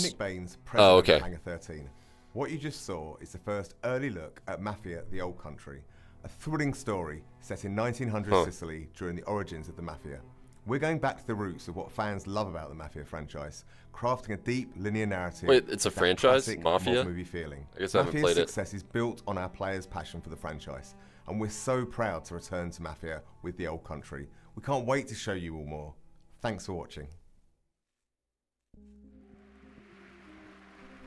Nick Baines, President Oh, okay. of Hangar 13. What you just saw is the first early look at Mafia, the Old Country, a thrilling story set in 1900 Sicily during the origins of the Mafia. We're going back to the roots of what fans love about the Mafia franchise, crafting a deep linear narrative. Wait, it's a with that franchise? classic Mafia? mob movie feeling. I guess I haven't Mafia's played it. success is built on our players' passion for the franchise, and we're so proud to return to Mafia with the Old Country. We can't wait to show you all more. Thanks for watching.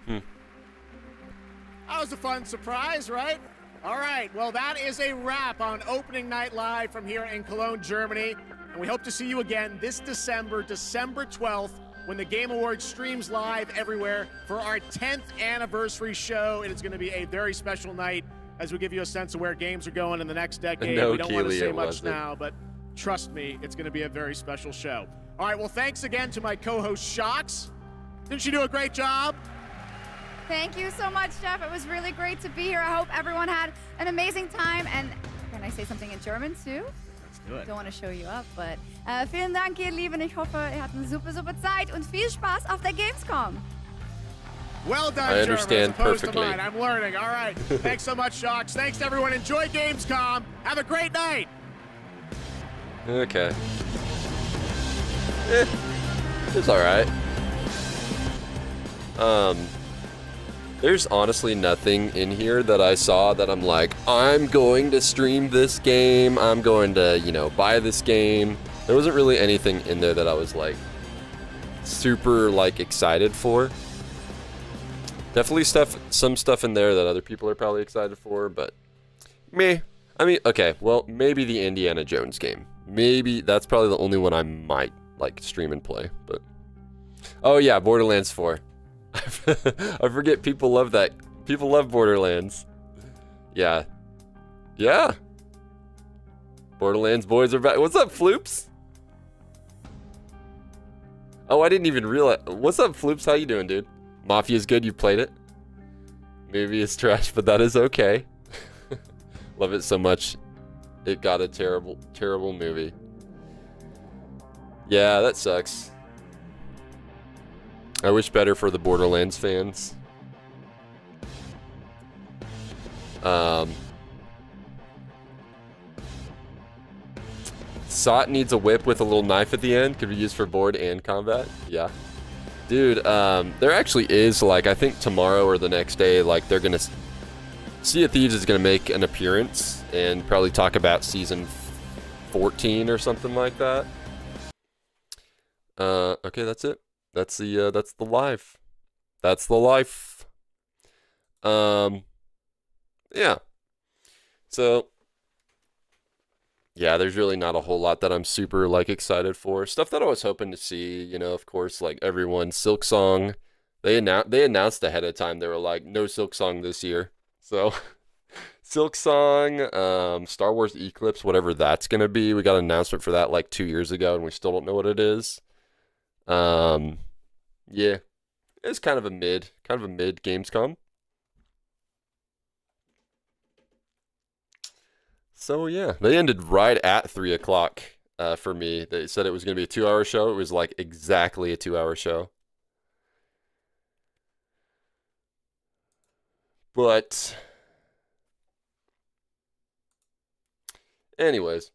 That was a fun surprise, right? All right, well, that is a wrap on opening night live from here in Cologne, Germany. And we hope to see you again this December, December 12th, when the Game Awards streams live everywhere for our 10th anniversary show. It is going to be a very special night as we give you a sense of where games are going in the next decade. No, we don't want to Keely, say it much wasn't. now, but trust me, it's going to be a very special show. All right, well, thanks again to my co-host, Shocks. Didn't she do a great job? Thank you so much, Jeff. It was really great to be here. I hope everyone had an amazing time. And can I say something in German too? Let's do it. Don't want to show you up, but vielen Dank, ihr Lieben. Ich hoffe, ihr habt eine super, super Zeit und viel Spaß auf der Gamescom. Well done, I understand German, as opposed perfectly. To mine. I'm learning. All right. Thanks so much, Shocks. Thanks to everyone. Enjoy Gamescom. Have a great night. Okay. It's alright. There's honestly nothing in here that I saw that I'm like, I'm going to stream this game, I'm going to, you know, buy this game. There wasn't really anything in there that I was like super like excited for. Definitely some stuff in there that other people are probably excited for, but me. I mean, okay, well, maybe the Indiana Jones game. Maybe that's probably the only one I might like stream and play, but oh yeah, Borderlands 4. I forget people love that. People love Borderlands. Yeah. Yeah. Borderlands boys are back. What's up, Floops? Oh, I didn't even realize. What's up, Floops? How you doing, dude? Mafia's good. You played it? Movie is trash, but that is okay. Love it so much. It got a terrible, terrible movie. Yeah, that sucks. I wish better for the Borderlands fans. Sot needs a whip with a little knife at the end. Could be used for board and combat. Yeah. Dude, there actually is, like, I think tomorrow or the next day, like, they're gonna... Sea of Thieves is gonna make an appearance and probably talk about Season 14 or something like that. Okay, that's it. That's the live. That's the life. Yeah. So, yeah, there's really not a whole lot that I'm super, like, excited for. Stuff that I was hoping to see, you know, of course, like, everyone. Silksong, they announced ahead of time. They were like, no Silksong this year. So, Silksong, Star Wars Eclipse, whatever that's going to be. We got an announcement for that, like, 2 years ago, and we still don't know what it is. Yeah, it's kind of a mid Gamescom. So yeah, they ended right at 3 o'clock for me. They said it was going to be a 2-hour show. It was like exactly a 2-hour show. But anyways,